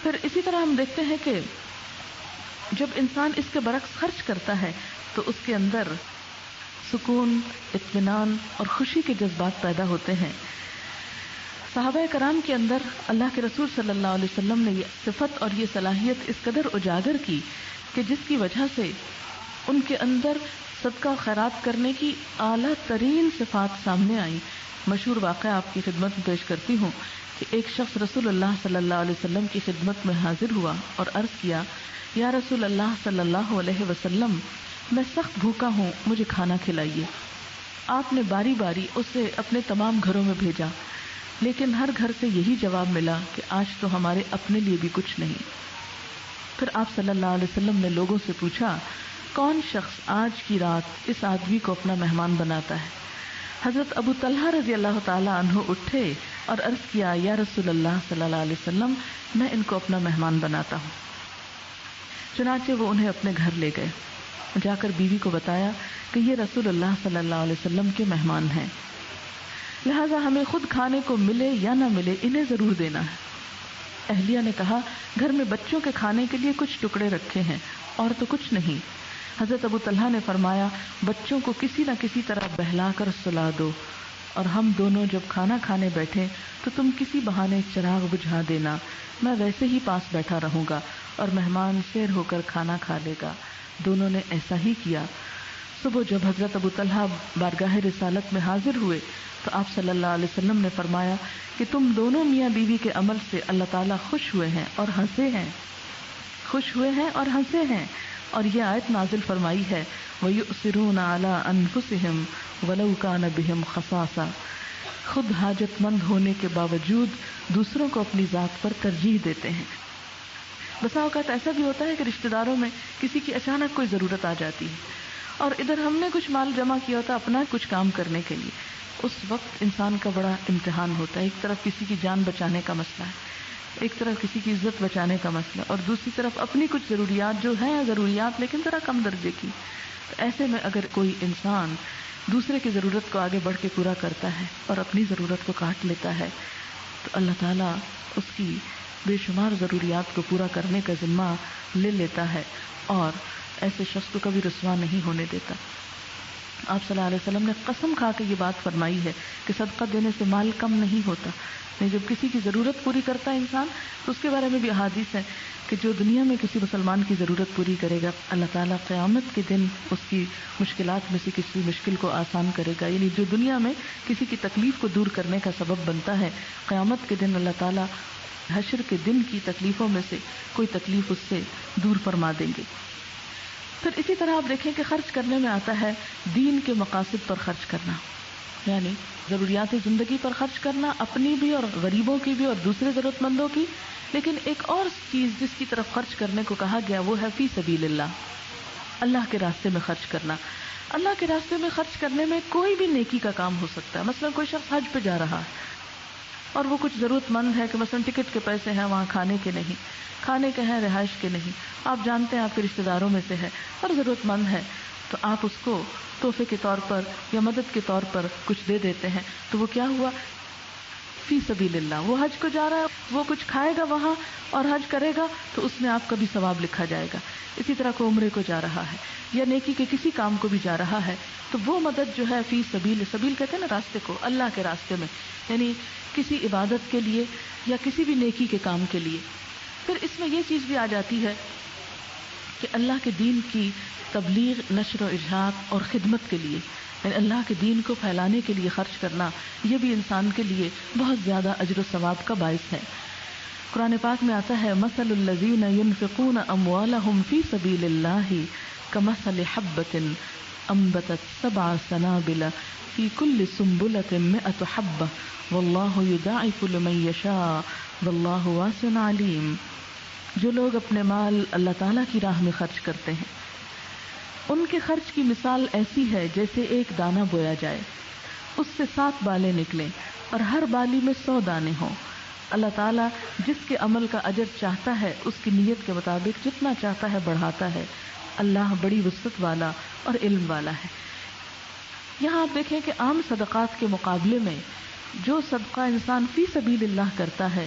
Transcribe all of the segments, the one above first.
پھر اسی طرح ہم دیکھتے ہیں کہ جب انسان اس کے برعکس خرچ کرتا ہے تو اس کے اندر سکون، اطمینان اور خوشی کے جذبات پیدا ہوتے ہیں. صحابہ کرام کے اندر اللہ کے رسول صلی اللہ علیہ وسلم نے یہ صفت اور یہ صلاحیت اس قدر اجاگر کی کہ جس کی وجہ سے ان کے اندر صدقہ و خیرات کرنے کی اعلیٰ ترین صفات سامنے آئیں. مشہور واقعہ آپ کی خدمت میں پیش کرتی ہوں کہ ایک شخص رسول اللہ صلی اللہ علیہ وسلم کی خدمت میں حاضر ہوا اور عرض کیا، یا رسول اللہ صلی اللہ علیہ وسلم، میں سخت بھوکا ہوں، مجھے کھانا کھلائیے. آپ نے باری باری اسے اپنے تمام گھروں میں بھیجا، لیکن ہر گھر سے یہی جواب ملا کہ آج تو ہمارے اپنے لیے بھی کچھ نہیں. پھر آپ صلی اللہ علیہ وسلم نے لوگوں سے پوچھا، کون شخص آج کی رات اس آدمی کو اپنا مہمان بناتا ہے؟ حضرت ابو طلحہ رضی اللہ تعالی عنہ اٹھے اور عرض کیا، یا رسول اللہ صلی اللہ علیہ وسلم، میں ان کو اپنا مہمان بناتا ہوں. چنانچہ وہ انہیں اپنے گھر لے گئے. جا کر بیوی کو بتایا کہ یہ رسول اللہ صلی اللہ علیہ وسلم کے مہمان ہیں، لہذا ہمیں خود کھانے کو ملے یا نہ ملے انہیں ضرور دینا ہے. اہلیہ نے کہا، گھر میں بچوں کے کھانے کے لیے کچھ ٹکڑے رکھے ہیں اور تو کچھ نہیں. حضرت ابو طلحہ نے فرمایا، بچوں کو کسی نہ کسی طرح بہلا کر سلا دو، اور ہم دونوں جب کھانا کھانے بیٹھے تو تم کسی بہانے چراغ بجھا دینا، میں ویسے ہی پاس بیٹھا رہوں گا اور مہمان سیر ہو کر کھانا کھا لے گا. دونوں نے ایسا ہی کیا. صبح جب حضرت ابو طلحہ بارگاہ رسالت میں حاضر ہوئے تو آپ صلی اللہ علیہ وسلم نے فرمایا کہ تم دونوں میاں بیوی کے عمل سے اللہ تعالیٰ خوش ہوئے ہیں اور ہنسے ہیں، خوش ہوئے ہیں اور ہنسے ہیں. اور یہ آیت نازل فرمائی ہے، وَيُؤْثِرُونَ عَلَىٰ أَنفُسِهِمْ وَلَوْ كَانَ بِهِمْ خَصَاصَةٌ، خود حاجت مند ہونے کے باوجود دوسروں کو اپنی ذات پر ترجیح دیتے ہیں. بسا اوقات ایسا بھی ہوتا ہے کہ رشتہ داروں میں کسی کی اچانک کوئی ضرورت آ جاتی ہے اور ادھر ہم نے کچھ مال جمع کیا ہوتا اپنا کچھ کام کرنے کے لیے. اس وقت انسان کا بڑا امتحان ہوتا ہے. ایک طرف کسی کی جان بچانے کا مسئلہ ہے، ایک طرف کسی کی عزت بچانے کا مسئلہ، اور دوسری طرف اپنی کچھ ضروریات جو ہیں ضروریات لیکن ذرا کم درجے کی. تو ایسے میں اگر کوئی انسان دوسرے کی ضرورت کو آگے بڑھ کے پورا کرتا ہے اور اپنی ضرورت کو کاٹ لیتا ہے تو اللہ تعالیٰ اس کی بے شمار ضروریات کو پورا کرنے کا ذمہ لے لیتا ہے اور ایسے شخص کو کبھی رسوا نہیں ہونے دیتا. آپ صلی اللہ علیہ وسلم نے قسم کھا کے یہ بات فرمائی ہے کہ صدقہ دینے سے مال کم نہیں ہوتا. جب کسی کی ضرورت پوری کرتا ہے انسان تو اس کے بارے میں بھی احادیث ہے کہ جو دنیا میں کسی مسلمان کی ضرورت پوری کرے گا اللہ تعالیٰ قیامت کے دن اس کی مشکلات میں سے کسی مشکل کو آسان کرے گا. یعنی جو دنیا میں کسی کی تکلیف کو دور کرنے کا سبب بنتا ہے، قیامت کے دن اللہ تعالیٰ حشر کے دن کی تکلیفوں میں سے کوئی تکلیف اس سے دور فرما دیں گے. پھر اسی طرح آپ دیکھیں کہ خرچ کرنے میں آتا ہے دین کے مقاصد پر خرچ کرنا، یعنی ضروریات زندگی پر خرچ کرنا، اپنی بھی اور غریبوں کی بھی اور دوسرے ضرورت مندوں کی. لیکن ایک اور چیز جس کی طرف خرچ کرنے کو کہا گیا وہ ہے فی سبیل اللہ، اللہ کے راستے میں خرچ کرنا. اللہ کے راستے میں خرچ کرنے میں کوئی بھی نیکی کا کام ہو سکتا ہے. مثلا کوئی شخص حج پہ جا رہا ہے اور وہ کچھ ضرورت مند ہے کہ مثلا ٹکٹ کے پیسے ہیں، وہاں کھانے کے نہیں، کھانے کے ہیں، رہائش کے نہیں، آپ جانتے ہیں آپ کے رشتہ داروں میں سے ہے اور ضرورت مند ہے، تو آپ اس کو تحفے کے طور پر یا مدد کے طور پر کچھ دے دیتے ہیں. تو وہ کیا ہوا؟ فی سبیل اللہ. وہ حج کو جا رہا ہے، وہ کچھ کھائے گا وہاں اور حج کرے گا تو اس میں آپ کا بھی ثواب لکھا جائے گا. اسی طرح کوئی عمرے کو جا رہا ہے یا نیکی کے کسی کام کو بھی جا رہا ہے تو وہ مدد جو ہے فی سبیل، سبیل کہتے ہیں نا راستے کو، اللہ کے راستے میں، یعنی کسی عبادت کے لیے یا کسی بھی نیکی کے کام کے لیے. پھر اس میں یہ چیز بھی آ جاتی ہے کہ اللہ کے دین کی تبلیغ، نشر و اشاعت اور خدمت کے لیے، یعنی اللہ کے دین کو پھیلانے کے لیے خرچ کرنا، یہ بھی انسان کے لیے بہت زیادہ اجر و ثواب کا باعث ہے. قرآن پاک میں آتا ہے، مثل الذین ينفقون اموالهم فی سبیل اللہ کمثل حبۃ انبتت 7 سنابل فی کل سنبلۃ 100 حبۃ واللہ یضاعف لمن یشاء واللہ واسع علیم. جو لوگ اپنے مال اللہ تعالیٰ کی راہ میں خرچ کرتے ہیں ان کے خرچ کی مثال ایسی ہے جیسے ایک دانہ بویا جائے، اس سے 7 بالیں نکلیں اور ہر بالی میں 100 دانے ہوں. اللہ تعالیٰ جس کے عمل کا اجر چاہتا ہے اس کی نیت کے مطابق جتنا چاہتا ہے بڑھاتا ہے. اللہ بڑی وسعت والا اور علم والا ہے. یہاں آپ دیکھیں کہ عام صدقات کے مقابلے میں جو صدقہ انسان فی سبیل اللہ کرتا ہے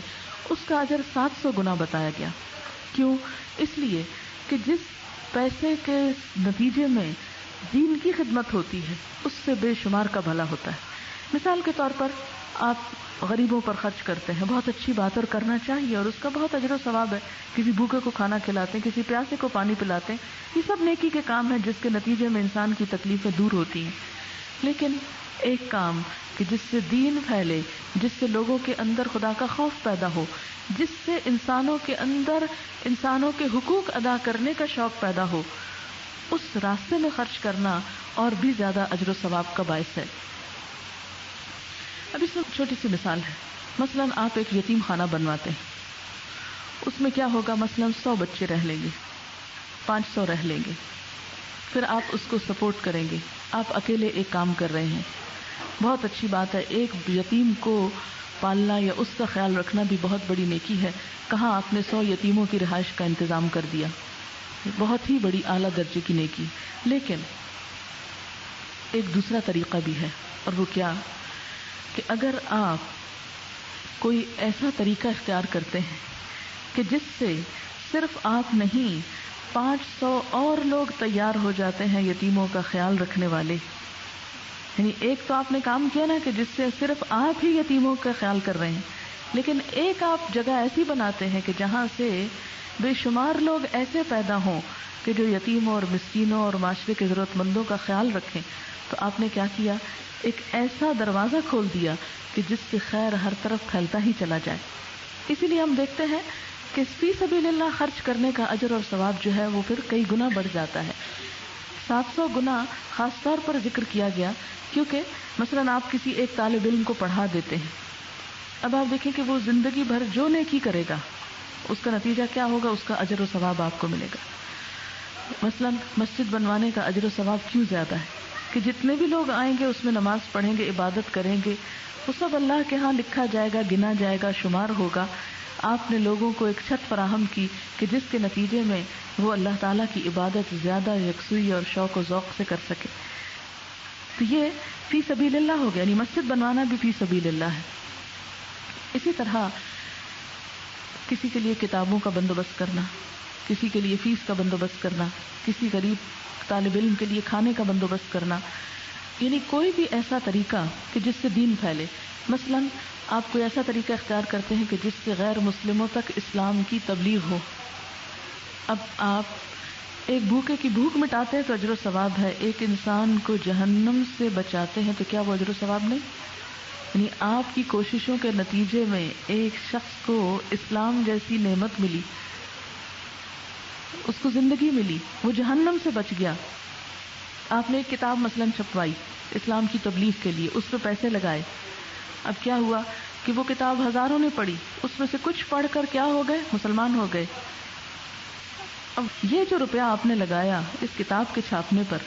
اس کا اجر 700 گنا بتایا گیا. کیوں؟ اس لیے کہ جس پیسے کے نتیجے میں دین کی خدمت ہوتی ہے اس سے بے شمار کا بھلا ہوتا ہے. مثال کے طور پر آپ غریبوں پر خرچ کرتے ہیں، بہت اچھی بات اور کرنا چاہیے، اور اس کا بہت اجر و ثواب ہے. کسی بھوکے کو کھانا کھلاتے ہیں، کسی پیاسے کو پانی پلاتے ہیں، یہ سب نیکی کے کام ہیں جس کے نتیجے میں انسان کی تکلیفیں دور ہوتی ہیں. لیکن ایک کام کہ جس سے دین پھیلے، جس سے لوگوں کے اندر خدا کا خوف پیدا ہو، جس سے انسانوں کے اندر انسانوں کے حقوق ادا کرنے کا شوق پیدا ہو، اس راستے میں خرچ کرنا اور بھی زیادہ اجر و ثواب کا باعث ہے. اب اس میں چھوٹی سی مثال ہے. مثلا آپ ایک یتیم خانہ بنواتے ہیں، اس میں کیا ہوگا؟ مثلا 100 بچے رہ لیں گے، 500 رہ لیں گے، پھر آپ اس کو سپورٹ کریں گے. آپ اکیلے ایک کام کر رہے ہیں، بہت اچھی بات ہے. ایک یتیم کو پالنا یا اس کا خیال رکھنا بھی بہت بڑی نیکی ہے. کہاں آپ نے 100 یتیموں کی رہائش کا انتظام کر دیا، بہت ہی بڑی اعلیٰ درجے کی نیکی. لیکن ایک دوسرا طریقہ بھی ہے، اور وہ کیا کہ اگر آپ کوئی ایسا طریقہ اختیار کرتے ہیں کہ جس سے صرف آپ نہیں 500 اور لوگ تیار ہو جاتے ہیں یتیموں کا خیال رکھنے والے. یعنی ایک تو آپ نے کام کیا نا کہ جس سے صرف آپ ہی یتیموں کا خیال کر رہے ہیں، لیکن ایک آپ جگہ ایسی بناتے ہیں کہ جہاں سے بے شمار لوگ ایسے پیدا ہوں کہ جو یتیموں اور مسکینوں اور معاشرے کے ضرورت مندوں کا خیال رکھیں. تو آپ نے کیا کیا؟ ایک ایسا دروازہ کھول دیا کہ جس سے خیر ہر طرف پھیلتا ہی چلا جائے. اسی لیے ہم دیکھتے ہیں کہ فی سبیل اللہ خرچ کرنے کا اجر اور ثواب جو ہے وہ پھر کئی گنا بڑھ جاتا ہے. 700 گنا خاص طور پر ذکر کیا گیا کیونکہ مثلا آپ کسی ایک طالب علم کو پڑھا دیتے ہیں. اب آپ دیکھیں کہ وہ زندگی بھر جو نیکی کرے گا اس کا نتیجہ کیا ہوگا؟ اس کا اجر و ثواب آپ کو ملے گا. مثلا مسجد بنوانے کا اجر و ثواب کیوں زیادہ ہے کہ جتنے بھی لوگ آئیں گے اس میں نماز پڑھیں گے، عبادت کریں گے، وہ سب اللہ کے ہاں لکھا جائے گا، گنا جائے گا، شمار ہوگا. آپ نے لوگوں کو ایک چھت فراہم کی کہ جس کے نتیجے میں وہ اللہ تعالیٰ کی عبادت زیادہ یکسوئی اور شوق و ذوق سے کر سکے. تو یہ فی سبیل اللہ ہو گیا، یعنی مسجد بنوانا بھی فی سبیل اللہ ہے. اسی طرح کسی کے لیے کتابوں کا بندوبست کرنا، کسی کے لیے فیس کا بندوبست کرنا، کسی غریب طالب علم کے لیے کھانے کا بندوبست کرنا، یعنی کوئی بھی ایسا طریقہ کہ جس سے دین پھیلے. مثلا آپ کوئی ایسا طریقہ اختیار کرتے ہیں کہ جس سے غیر مسلموں تک اسلام کی تبلیغ ہو. اب آپ ایک بھوکے کی بھوک مٹاتے ہیں تو اجر و ثواب ہے، ایک انسان کو جہنم سے بچاتے ہیں تو کیا وہ اجر و ثواب نہیں؟ یعنی آپ کی کوششوں کے نتیجے میں ایک شخص کو اسلام جیسی نعمت ملی، اس کو زندگی ملی، وہ جہنم سے بچ گیا. آپ نے ایک کتاب مثلا چھپوائی اسلام کی تبلیغ کے لیے، اس پہ پیسے لگائے. اب کیا ہوا کہ وہ کتاب ہزاروں نے پڑھی، اس میں سے کچھ پڑھ کر کیا ہو گئے؟ مسلمان ہو گئے. اب یہ جو روپیہ آپ نے لگایا اس کتاب کے چھاپنے پر،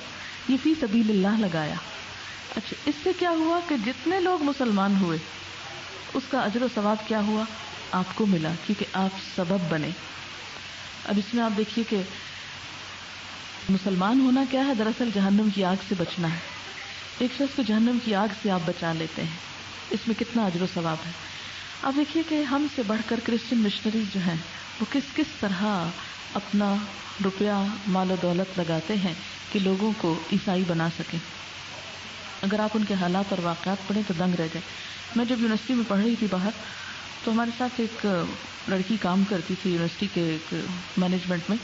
یہ فی سبیل اللہ لگایا. اچھا، اس سے کیا ہوا کہ جتنے لوگ مسلمان ہوئے اس کا اجر و ثواب کیا ہوا؟ آپ کو ملا، کیونکہ آپ سبب بنے. اب اس میں آپ دیکھیے کہ مسلمان ہونا کیا ہے؟ دراصل جہنم کی آگ سے بچنا ہے. ایک شخص کو جہنم کی آگ سے آپ بچا لیتے ہیں، اس میں کتنا اجر و ثواب ہے. آپ دیکھیے کہ ہم سے بڑھ کر کرسچن مشنریز جو ہیں وہ کس طرح اپنا روپیہ مال و دولت لگاتے ہیں کہ لوگوں کو عیسائی بنا سکیں. اگر آپ ان کے حالات اور واقعات پڑھیں تو دنگ رہ جائیں. میں جب یونیورسٹی میں پڑھ رہی تھی باہر، تو ہمارے ساتھ ایک لڑکی کام کرتی تھی یونیورسٹی کے ایک مینجمنٹ میں،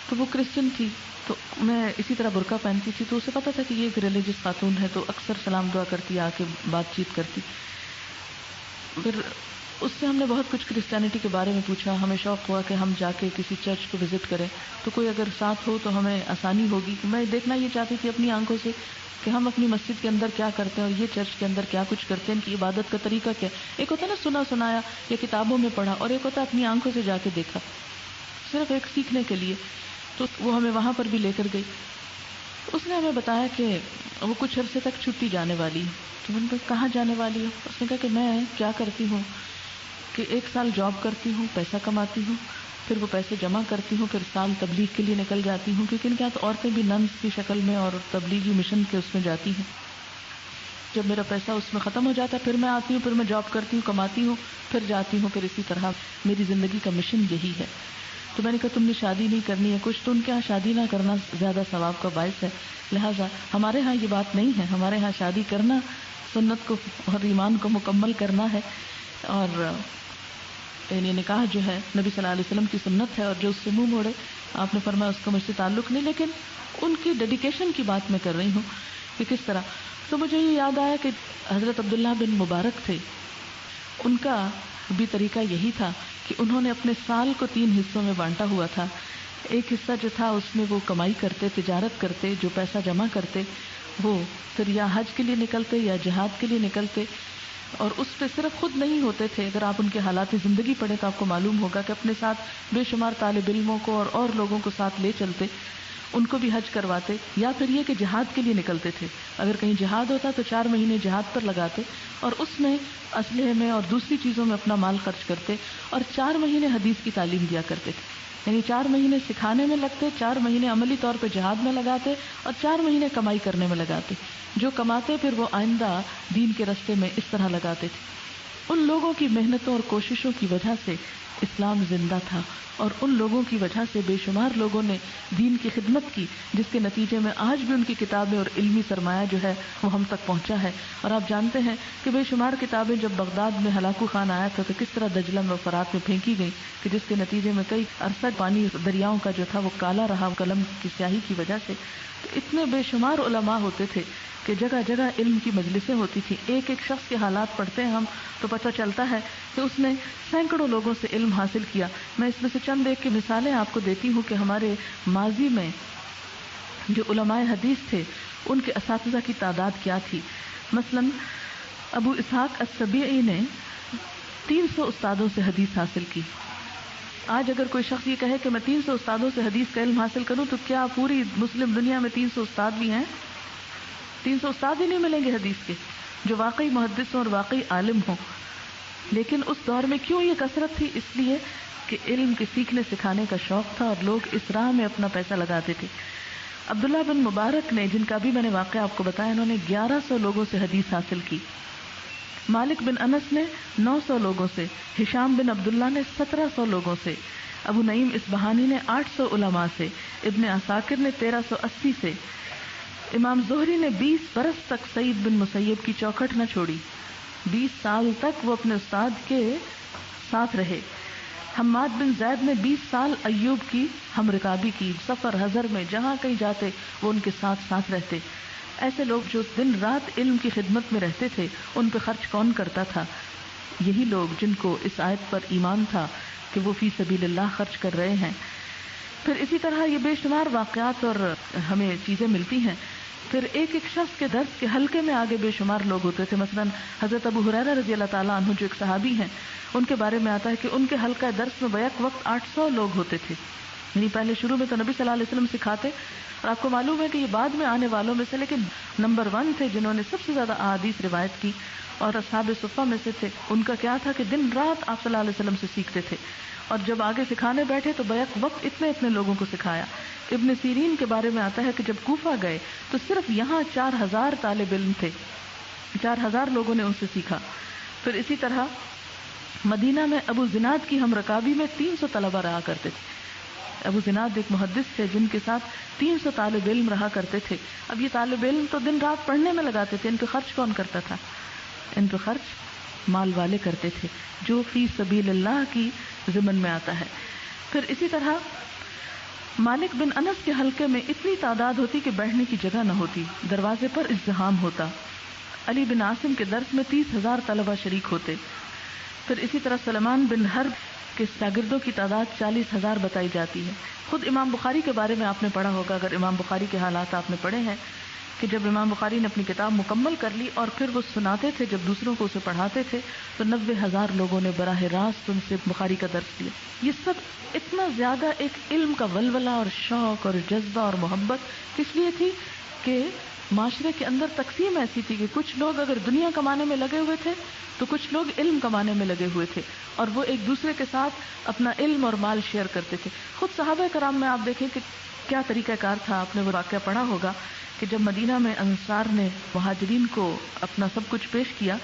تو وہ کرسچن تھی. تو میں اسی طرح برقع پہنتی تھی، تو اسے پتا تھا کہ یہ ایک ریلیجس خاتون ہے، تو اکثر سلام دعا کرتی، آ کے بات چیت کرتی. پھر اس سے ہم نے بہت کچھ کرسچینٹی کے بارے میں پوچھا. ہمیں شوق ہوا کہ ہم جا کے کسی چرچ کو وزٹ کریں، تو کوئی اگر ساتھ ہو تو ہمیں آسانی ہوگی. میں دیکھنا یہ چاہتی تھی اپنی آنکھوں سے کہ ہم اپنی مسجد کے اندر کیا کرتے ہیں اور یہ چرچ کے اندر کیا کچھ کرتے ہیں، ان کی عبادت کا طریقہ کیا. ایک ہوتا ہے نا سنا سنایا یا کتابوں میں پڑھا، اور ایک ہوتا ہے اپنی آنکھوں سے جا کے دیکھا، صرف ایک سیکھنے کے لیے. تو وہ ہمیں وہاں پر بھی لے کر گئی. اس نے ہمیں بتایا کہ وہ کچھ عرصے تک چھٹی جانے والی ہے. تو میں نے کہا کہاں جانے والی ہو؟ اس نے کہا کہ میں کیا کرتی ہوں کہ 1 سال جاب کرتی ہوں، پیسہ کماتی ہوں، پھر وہ پیسے جمع کرتی ہوں، پھر سال تبلیغ کے لیے نکل جاتی ہوں، کیونکہ ان کے ہاتھ عورتیں بھی ننس کی شکل میں اور تبلیغی مشن کے اس میں جاتی ہیں. جب میرا پیسہ اس میں ختم ہو جاتا ہے پھر میں آتی ہوں، پھر میں جاب کرتی ہوں، کماتی ہوں، پھر جاتی ہوں، پھر اسی طرح میری زندگی کا مشن یہی ہے۔ تو میں نے کہا تم نے شادی نہیں کرنی ہے کچھ، تو ان کے یہاں شادی نہ کرنا زیادہ ثواب کا باعث ہے، لہٰذا ہمارے ہاں یہ بات نہیں ہے، ہمارے ہاں شادی کرنا سنت کو اور ایمان کو مکمل کرنا ہے، اور یعنی نکاح جو ہے نبی صلی اللہ علیہ وسلم کی سنت ہے، اور جو اس سے منہ موڑے آپ نے فرمایا اس کا مجھ سے تعلق نہیں، لیکن ان کی ڈیڈیکیشن کی بات میں کر رہی ہوں کہ کس طرح۔ تو مجھے یہ یاد آیا کہ حضرت عبداللہ بن مبارک تھے، ان کا بھی طریقہ یہی تھا کہ انہوں نے اپنے سال کو 3 حصوں میں بانٹا ہوا تھا۔ ایک حصہ جو تھا اس میں وہ کمائی کرتے، تجارت کرتے، جو پیسہ جمع کرتے وہ پھر یا حج کے لیے نکلتے یا جہاد کے لیے نکلتے، اور اس پہ صرف خود نہیں ہوتے تھے، اگر آپ ان کے حالات زندگی پڑھیں تو آپ کو معلوم ہوگا کہ اپنے ساتھ بے شمار طالب علموں کو اور لوگوں کو ساتھ لے چلتے، ان کو بھی حج کرواتے، یا پھر یہ کہ جہاد کے لیے نکلتے تھے، اگر کہیں جہاد ہوتا تو 4 مہینے جہاد پر لگاتے اور اس میں اسلحے میں اور دوسری چیزوں میں اپنا مال خرچ کرتے، اور 4 مہینے حدیث کی تعلیم دیا کرتے تھے، یعنی 4 مہینے سکھانے میں لگتے، 4 مہینے عملی طور پہ جہاد میں لگاتے، اور 4 مہینے کمائی کرنے میں لگاتے، جو کماتے پھر وہ آئندہ دین کے راستے میں اس طرح لگاتے تھے۔ ان لوگوں کی محنتوں اور کوششوں کی وجہ سے اسلام زندہ تھا، اور ان لوگوں کی وجہ سے بے شمار لوگوں نے دین کی خدمت کی، جس کے نتیجے میں آج بھی ان کی کتابیں اور علمی سرمایہ جو ہے وہ ہم تک پہنچا ہے۔ اور آپ جانتے ہیں کہ بے شمار کتابیں جب بغداد میں ہلاکو خان آیا تھا تو کس طرح دجلہ میں فرات میں پھینکی گئی، کہ جس کے نتیجے میں کئی عرصہ پانی دریاؤں کا جو تھا وہ کالا رہا قلم کی سیاہی کی وجہ سے۔ تو اتنے بے شمار علماء ہوتے تھے کہ جگہ جگہ علم کی مجلسیں ہوتی تھی، ایک ایک شخص کے حالات پڑھتے ہیں ہم تو پتہ چلتا ہے کہ اس نے سینکڑوں لوگوں سے علم حاصل کیا۔ میں اس میں سے چند ایک کی مثالیں آپ کو دیتی ہوں کہ ہمارے ماضی میں جو علماء حدیث تھے ان کے اساتذہ کی تعداد کیا تھی۔ مثلا ابو اسحاق السبیعی نے 300 استادوں سے حدیث حاصل کی۔ آج اگر کوئی شخص یہ کہے کہ میں 300 استادوں سے حدیث کا علم حاصل کروں تو کیا پوری مسلم دنیا میں 300 استاد بھی ہیں؟ 300 استاد ہی نہیں ملیں گے حدیث کے جو واقعی محدث ہوں اور واقعی عالم ہوں۔ لیکن اس دور میں کیوں یہ کثرت تھی؟ اس لیے کہ علم کے سیکھنے سکھانے کا شوق تھا اور لوگ اس راہ میں اپنا پیسہ لگاتے تھے۔ عبداللہ بن مبارک نے، جن کا بھی میں نے واقعہ آپ کو بتایا، انہوں نے 1100 لوگوں سے حدیث حاصل کی۔ مالک بن انس نے 900 لوگوں سے، ہشام بن عبداللہ نے 1700 لوگوں سے، ابو نعیم اصبہانی نے 800 علماء سے، ابن عساکر نے 1380 سے، امام زہری نے 20 برس تک سعید بن مسیب کی چوکھٹ نہ چھوڑی، 20 سال تک وہ اپنے استاد کے ساتھ رہے۔ حماد بن زید نے 20 سال ایوب کی ہم رکابی کی، سفر حضر میں جہاں کہیں جاتے وہ ان کے ساتھ رہتے۔ ایسے لوگ جو دن رات علم کی خدمت میں رہتے تھے، ان پہ خرچ کون کرتا تھا؟ یہی لوگ جن کو اس آیت پر ایمان تھا کہ وہ فی سبیل اللہ خرچ کر رہے ہیں۔ پھر اسی طرح یہ بے شمار واقعات اور ہمیں چیزیں ملتی ہیں۔ پھر ایک ایک شخص کے درس کے حلقے میں آگے بے شمار لوگ ہوتے تھے۔ مثلا حضرت ابو ہریرہ رضی اللہ تعالیٰ عنہ جو ایک صحابی ہیں، ان کے بارے میں آتا ہے کہ ان کے حلقہ درس میں بیک وقت 800 لوگ ہوتے تھے۔ یعنی پہلے شروع میں تو نبی صلی اللہ علیہ وسلم سکھاتے، اور آپ کو معلوم ہے کہ یہ بعد میں آنے والوں میں سے لیکن نمبر 1 تھے جنہوں نے سب سے زیادہ احادیث روایت کی، اور اصحاب صفہ میں سے تھے۔ ان کا کیا تھا کہ دن رات آپ صلی اللہ علیہ وسلم سے سیکھتے تھے، اور جب آگے سکھانے بیٹھے تو بیک وقت اتنے لوگوں کو سکھایا۔ ابن سیرین کے بارے میں آتا ہے کہ جب کوفہ گئے تو صرف یہاں 4000 طالب علم تھے، 4000 لوگوں نے ان سے سیکھا۔ پھر اسی طرح مدینہ میں ابو زناد کی ہم رکابی میں 300 طلبہ رہا کرتے تھے۔ ابو زناد ایک محدث تھے جن کے ساتھ 300 طالب علم رہا کرتے تھے۔ اب یہ طالب علم تو دن رات پڑھنے میں لگاتے تھے، ان پہ خرچ کون کرتا تھا؟ ان پہ خرچ مال والے کرتے تھے، جو فی سبیل اللہ کی ضمن میں آتا ہے۔ پھر اسی طرح مالک بن انس کے حلقے میں اتنی تعداد ہوتی کہ بیٹھنے کی جگہ نہ ہوتی، دروازے پر ازدحام ہوتا۔ علی بن عاصم کے درس میں 30,000 طلبہ شریک ہوتے۔ پھر اسی طرح سلمان بن حرب کے شاگردوں کی تعداد 40,000 بتائی جاتی ہے۔ خود امام بخاری کے بارے میں آپ نے پڑھا ہوگا، اگر امام بخاری کے حالات آپ نے پڑھے ہیں، کہ جب امام بخاری نے اپنی کتاب مکمل کر لی اور پھر وہ سناتے تھے، جب دوسروں کو اسے پڑھاتے تھے تو 90,000 لوگوں نے براہ راست ان سے بخاری کا درس لیا۔ یہ سب اتنا زیادہ ایک علم کا ولولہ اور شوق اور جذبہ اور محبت کس لیے تھی کہ معاشرے کے اندر تقسیم ایسی تھی کہ کچھ لوگ اگر دنیا کمانے میں لگے ہوئے تھے تو کچھ لوگ علم کمانے میں لگے ہوئے تھے، اور وہ ایک دوسرے کے ساتھ اپنا علم اور مال شیئر کرتے تھے. خود صحابہ کرام میں آپ دیکھیں کہ کیا طریقہ کار تھا. آپ نے وہ واقعہ پڑھا ہوگا کہ جب مدینہ میں انصار نے مہاجرین کو اپنا سب کچھ پیش کیا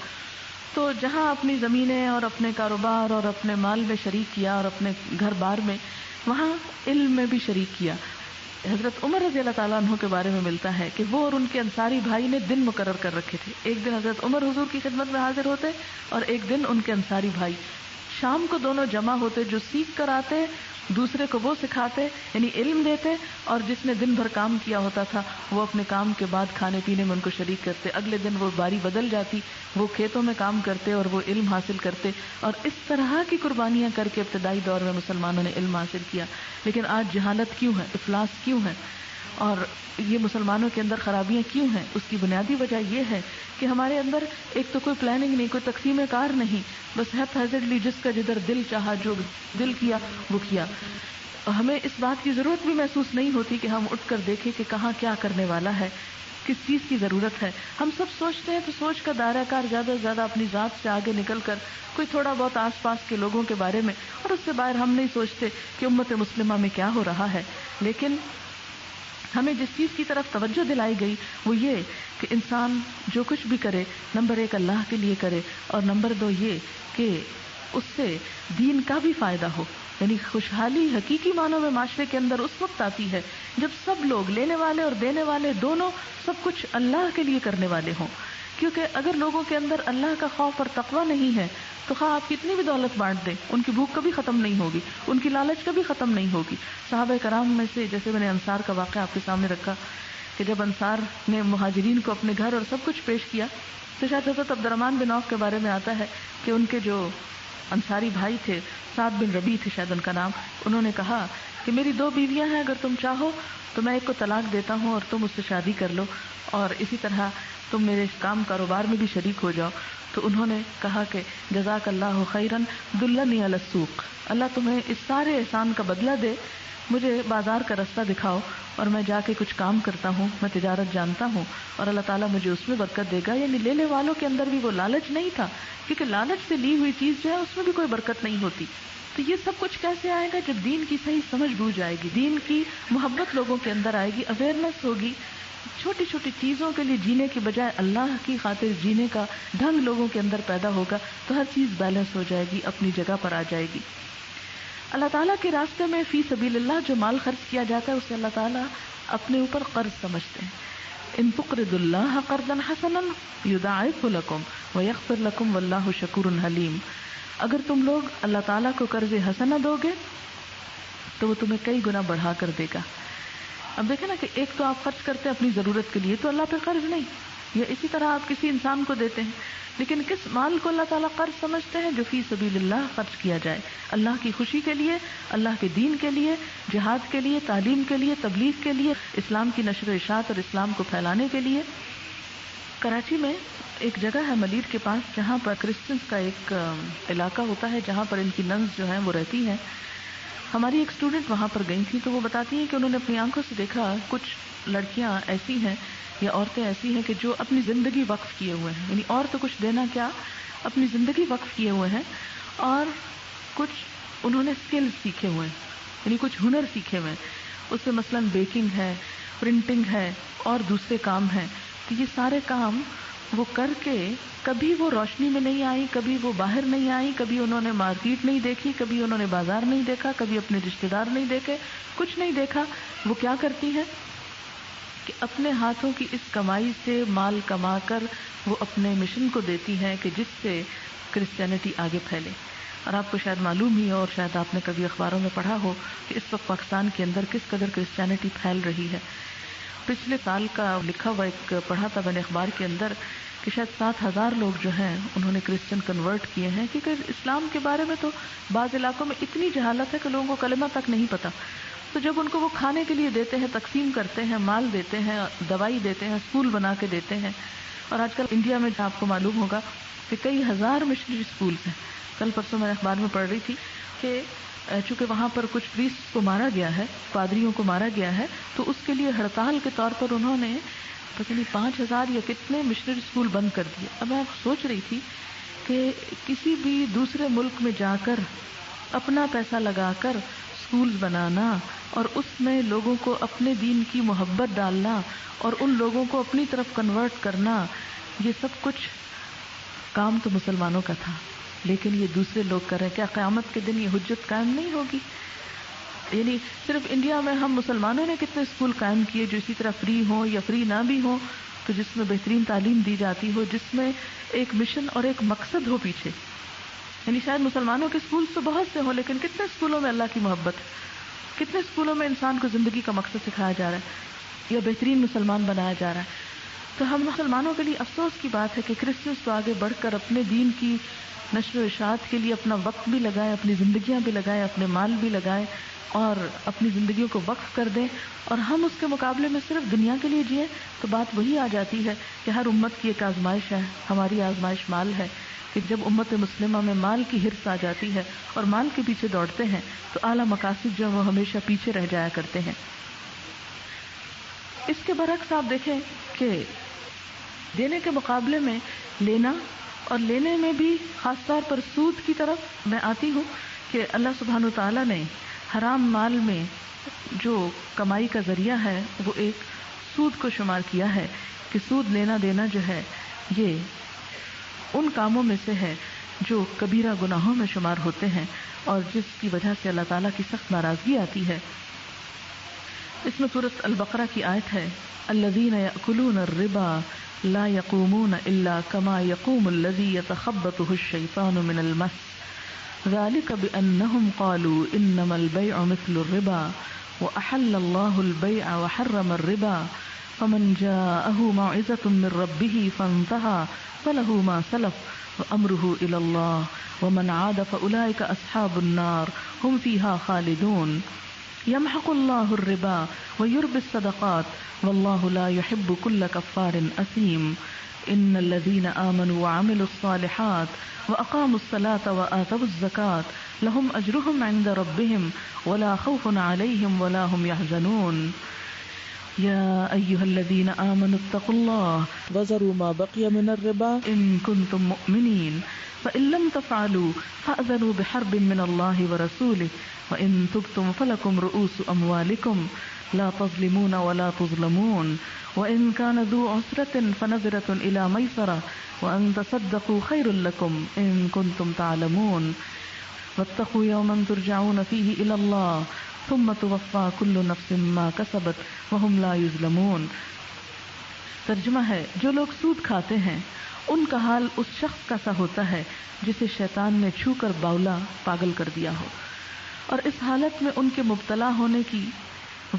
تو جہاں اپنی زمینیں اور اپنے کاروبار اور اپنے مال میں شریک کیا اور اپنے گھر بار میں، وہاں علم میں بھی شریک کیا. حضرت عمر رضی اللہ تعالیٰ عنہ کے بارے میں ملتا ہے کہ وہ اور ان کے انصاری بھائی نے دن مقرر کر رکھے تھے. ایک دن حضرت عمر حضور کی خدمت میں حاضر ہوتے اور ایک دن ان کے انصاری بھائی. شام کو دونوں جمع ہوتے، جو سیکھ کر آتے دوسرے کو وہ سکھاتے، یعنی علم دیتے، اور جس نے دن بھر کام کیا ہوتا تھا وہ اپنے کام کے بعد کھانے پینے میں ان کو شریک کرتے. اگلے دن وہ باری بدل جاتی، وہ کھیتوں میں کام کرتے اور وہ علم حاصل کرتے. اور اس طرح کی قربانیاں کر کے ابتدائی دور میں مسلمانوں نے علم حاصل کیا. لیکن آج جہالت کیوں ہے، افلاس کیوں ہے، اور یہ مسلمانوں کے اندر خرابیاں کیوں ہیں؟ اس کی بنیادی وجہ یہ ہے کہ ہمارے اندر ایک تو کوئی پلاننگ نہیں، کوئی تقسیم کار نہیں، بس ہیپ ہیزڈلی جس کا جدھر دل چاہا، جو دل کیا وہ کیا. ہمیں اس بات کی ضرورت بھی محسوس نہیں ہوتی کہ ہم اٹھ کر دیکھیں کہ کہاں کیا کرنے والا ہے، کس چیز کی ضرورت ہے. ہم سب سوچتے ہیں تو سوچ کا دائرہ کار زیادہ سے زیادہ اپنی ذات سے آگے نکل کر کوئی تھوڑا بہت آس پاس کے لوگوں کے بارے میں، اور اس سے باہر ہم نہیں سوچتے کہ امت مسلمہ میں کیا ہو رہا ہے. لیکن ہمیں جس چیز کی طرف توجہ دلائی گئی وہ یہ کہ انسان جو کچھ بھی کرے، نمبر 1 اللہ کے لیے کرے، اور نمبر 2 یہ کہ اس سے دین کا بھی فائدہ ہو. یعنی خوشحالی حقیقی معنوں میں معاشرے کے اندر اس وقت آتی ہے جب سب لوگ، لینے والے اور دینے والے دونوں، سب کچھ اللہ کے لیے کرنے والے ہوں. کیونکہ اگر لوگوں کے اندر اللہ کا خوف اور تقوی نہیں ہے تو خواہ آپ کتنی بھی دولت بانٹ دیں، ان کی بھوک کبھی ختم نہیں ہوگی، ان کی لالچ کبھی ختم نہیں ہوگی. صحابہ کرام میں سے جیسے میں نے انصار کا واقعہ آپ کے سامنے رکھا کہ جب انصار نے مہاجرین کو اپنے گھر اور سب کچھ پیش کیا تو شاید حضرت عبد الرحمن بن عوف کے بارے میں آتا ہے کہ ان کے جو انصاری بھائی تھے، سعد بن ربیع تھے شاید ان کا نام، انہوں نے کہا کہ میری 2 بیویاں ہیں، اگر تم چاہو تو میں ایک کو طلاق دیتا ہوں اور تم اس سے شادی کر لو، اور اسی طرح تم میرے کام کاروبار میں بھی شریک ہو جاؤ. تو انہوں نے کہا کہ جزاک اللہ خیرن دلنی علی السوق، اللہ تمہیں اس سارے احسان کا بدلہ دے، مجھے بازار کا رستہ دکھاؤ اور میں جا کے کچھ کام کرتا ہوں، میں تجارت جانتا ہوں اور اللہ تعالیٰ مجھے اس میں برکت دے گا. یعنی لینے والوں کے اندر بھی وہ لالچ نہیں تھا، کیونکہ لالچ سے لی ہوئی چیز جو ہے اس میں بھی کوئی برکت نہیں ہوتی. تو یہ سب کچھ کیسے آئے گا؟ جب دین کی صحیح سمجھ بوجھ آئے گی، دین کی محبت لوگوں کے اندر آئے گی، اویئرنیس ہوگی، چھوٹی چھوٹی چیزوں کے لیے جینے کی بجائے اللہ کی خاطر جینے کا ڈھنگ لوگوں کے اندر پیدا ہوگا، تو ہر چیز بیلنس ہو جائے گی، اپنی جگہ پر آ جائے گی. اللہ تعالیٰ کے راستے میں فی سبیل اللہ جو مال خرچ کیا جاتا ہے اسے اللہ تعالیٰ اپنے اوپر قرض سمجھتے ہیں. ان تقرضوا اللہ قرضا حسنا یضاعفہ لکم ویغفر لکم واللہ شکور حلیم. اگر تم لوگ اللہ تعالیٰ کو قرض حسنہ دو گے تو وہ تمہیں کئی گنا بڑھا کر دے گا. اب دیکھیں نا کہ ایک تو آپ خرچ کرتے ہیں اپنی ضرورت کے لیے تو اللہ پہ قرض نہیں، یا اسی طرح آپ کسی انسان کو دیتے ہیں، لیکن کس مال کو اللہ تعالیٰ قرض سمجھتے ہیں؟ جو فی سبیل اللہ خرچ کیا جائے، اللہ کی خوشی کے لیے، اللہ کے دین کے لیے، جہاد کے لیے، تعلیم کے لیے، تبلیغ کے لیے، اسلام کی نشر و اشاعت اور اسلام کو پھیلانے کے لیے. کراچی میں ایک جگہ ہے ملیر کے پاس جہاں پر کرسچنس کا ایک علاقہ ہوتا ہے جہاں پر ان کی ننز جو ہیں وہ رہتی ہیں. ہماری ایک اسٹوڈنٹ وہاں پر گئی تھی تو وہ بتاتی ہیں کہ انہوں نے اپنی آنکھوں سے دیکھا کچھ لڑکیاں ایسی ہیں یا عورتیں ایسی ہیں کہ جو اپنی زندگی وقف کیے ہوئے ہیں، یعنی اور تو کچھ دینا کیا، اپنی زندگی وقف کیے ہوئے ہیں، اور کچھ انہوں نے اسکل سیکھے ہوئے ہیں، یعنی کچھ ہنر سیکھے ہوئے ہیں. اس میں مثلاً بیکنگ ہے، پرنٹنگ ہے اور دوسرے کام ہیں. تو یہ سارے کام وہ کر کے کبھی وہ روشنی میں نہیں آئی، کبھی وہ باہر نہیں آئی، کبھی انہوں نے مارکیٹ نہیں دیکھی، کبھی انہوں نے بازار نہیں دیکھا، کبھی اپنے رشتہ دار نہیں دیکھے، کچھ نہیں دیکھا. وہ کیا کرتی ہیں کہ اپنے ہاتھوں کی اس کمائی سے مال کما کر وہ اپنے مشن کو دیتی ہیں کہ جس سے کرسچینٹی آگے پھیلے. اور آپ کو شاید معلوم ہی ہو اور شاید آپ نے کبھی اخباروں میں پڑھا ہو کہ اس وقت پاکستان کے اندر کس قدر کرسچینٹی پھیل رہی ہے. پچھلے سال کا لکھا ہوا ایک پڑھا تھا میں نے اخبار کے اندر کہ شاید 7,000 لوگ جو ہیں انہوں نے کرسچن کنورٹ کیے ہیں، کیونکہ اسلام کے بارے میں تو بعض علاقوں میں اتنی جہالت ہے کہ لوگوں کو کلمہ تک نہیں پتہ. تو جب ان کو وہ کھانے کے لیے دیتے ہیں، تقسیم کرتے ہیں، مال دیتے ہیں، دوائی دیتے ہیں، اسکول بنا کے دیتے ہیں. اور آج کل انڈیا میں آپ کو معلوم ہوگا کہ کئی ہزار مشنری اسکولس ہیں. کل پرسوں میں اخبار میں پڑھ رہی تھی کہ چونکہ وہاں پر کچھ پریسٹ کو مارا گیا ہے، پادریوں کو مارا گیا ہے، تو اس کے لیے ہڑتال کے طور پر انہوں نے پتہ نہیں 5,000 یا کتنے مشنری اسکول بند کر دیے. اب میں سوچ رہی تھی کہ کسی بھی دوسرے ملک میں جا کر اپنا پیسہ لگا کر اسکولز بنانا اور اس میں لوگوں کو اپنے دین کی محبت ڈالنا اور ان لوگوں کو اپنی طرف کنورٹ کرنا، یہ سب کچھ کام تو مسلمانوں کا تھا، لیکن یہ دوسرے لوگ کر رہے ہیں. کیا قیامت کے دن یہ حجت قائم نہیں ہوگی؟ یعنی صرف انڈیا میں ہم مسلمانوں نے کتنے اسکول قائم کیے جو اسی طرح فری ہوں یا فری نہ بھی ہوں، تو جس میں بہترین تعلیم دی جاتی ہو، جس میں ایک مشن اور ایک مقصد ہو پیچھے. یعنی شاید مسلمانوں کے اسکول تو بہت سے ہوں، لیکن کتنے اسکولوں میں اللہ کی محبت ہے، کتنے اسکولوں میں انسان کو زندگی کا مقصد سکھایا جا رہا ہے یا بہترین مسلمان بنایا جا رہا ہے. تو ہم مسلمانوں کے لیے افسوس کی بات ہے کہ کرسچنس تو آگے بڑھ کر اپنے دین کی نشر و اشاعت کے لیے اپنا وقت بھی لگائیں، اپنی زندگیاں بھی لگائیں، اپنے مال بھی لگائیں اور اپنی زندگیوں کو وقف کر دیں، اور ہم اس کے مقابلے میں صرف دنیا کے لیے جئیں. تو بات وہی آ جاتی ہے کہ ہر امت کی ایک آزمائش ہے. ہماری آزمائش مال ہے کہ جب امت مسلمہ میں مال کی ہرس آ جاتی ہے اور مال کے پیچھے دوڑتے ہیں تو اعلیٰ مقاصد جو وہ ہمیشہ پیچھے رہ جایا کرتے ہیں. اس کے برعکس آپ دیکھیں کہ دینے کے مقابلے میں لینا، اور لینے میں بھی خاص طور پر سود کی طرف میں آتی ہوں کہ اللہ سبحانہ وتعالیٰ نے حرام مال میں جو کمائی کا ذریعہ ہے وہ ایک سود کو شمار کیا ہے کہ سود لینا دینا جو ہے یہ ان کاموں میں سے ہے جو کبیرہ گناہوں میں شمار ہوتے ہیں اور جس کی وجہ سے اللہ تعالیٰ کی سخت ناراضگی آتی ہے. اس میں سورۃ البقرہ کی آیت ہے الذین یأکلون الربا لا یقومون الا کما یقوم الذی یتخبطہ الشیطان من المس ذلک بأنہم قالوا انما البیع مثل الربا وأحل اللہ البیع وحرم الربا فمن جاءه موعظة من ربه فانتهى فله ما سلف وأمره إلى الله ومن عاد فأولئك أصحاب النار هم فيها خالدون يمحق الله الربا ويربي الصدقات والله لا يحب كل كفار أثيم إن الذين آمنوا وعملوا الصالحات وأقاموا الصلاة وآتوا الزكاة لهم أجرهم عند ربهم ولا خوف عليهم ولا هم يحزنون يا أيها الذين آمنوا اتقوا الله وذروا ما بقي من الربا إن كنتم مؤمنين فإن لم تفعلوا فأذنوا بحرب من الله ورسوله وإن تبتم فلكم رؤوس أموالكم لا تظلمون ولا تظلمون وإن كان ذو عسرة فنظرة إلى ميسرة وأن تصدقوا خير لكم إن كنتم تعلمون واتقوا يوما ترجعون فيه إلى الله ثم توفى كل نفس ما كسبت وهم لا يظلمون. ترجمہ ہے جو لوگ سود کھاتے ہیں ان کا حال اس شخص کا سا ہوتا ہے جسے شیطان نے چھو کر باولا پاگل کر دیا ہو، اور اس حالت میں ان کے مبتلا ہونے کی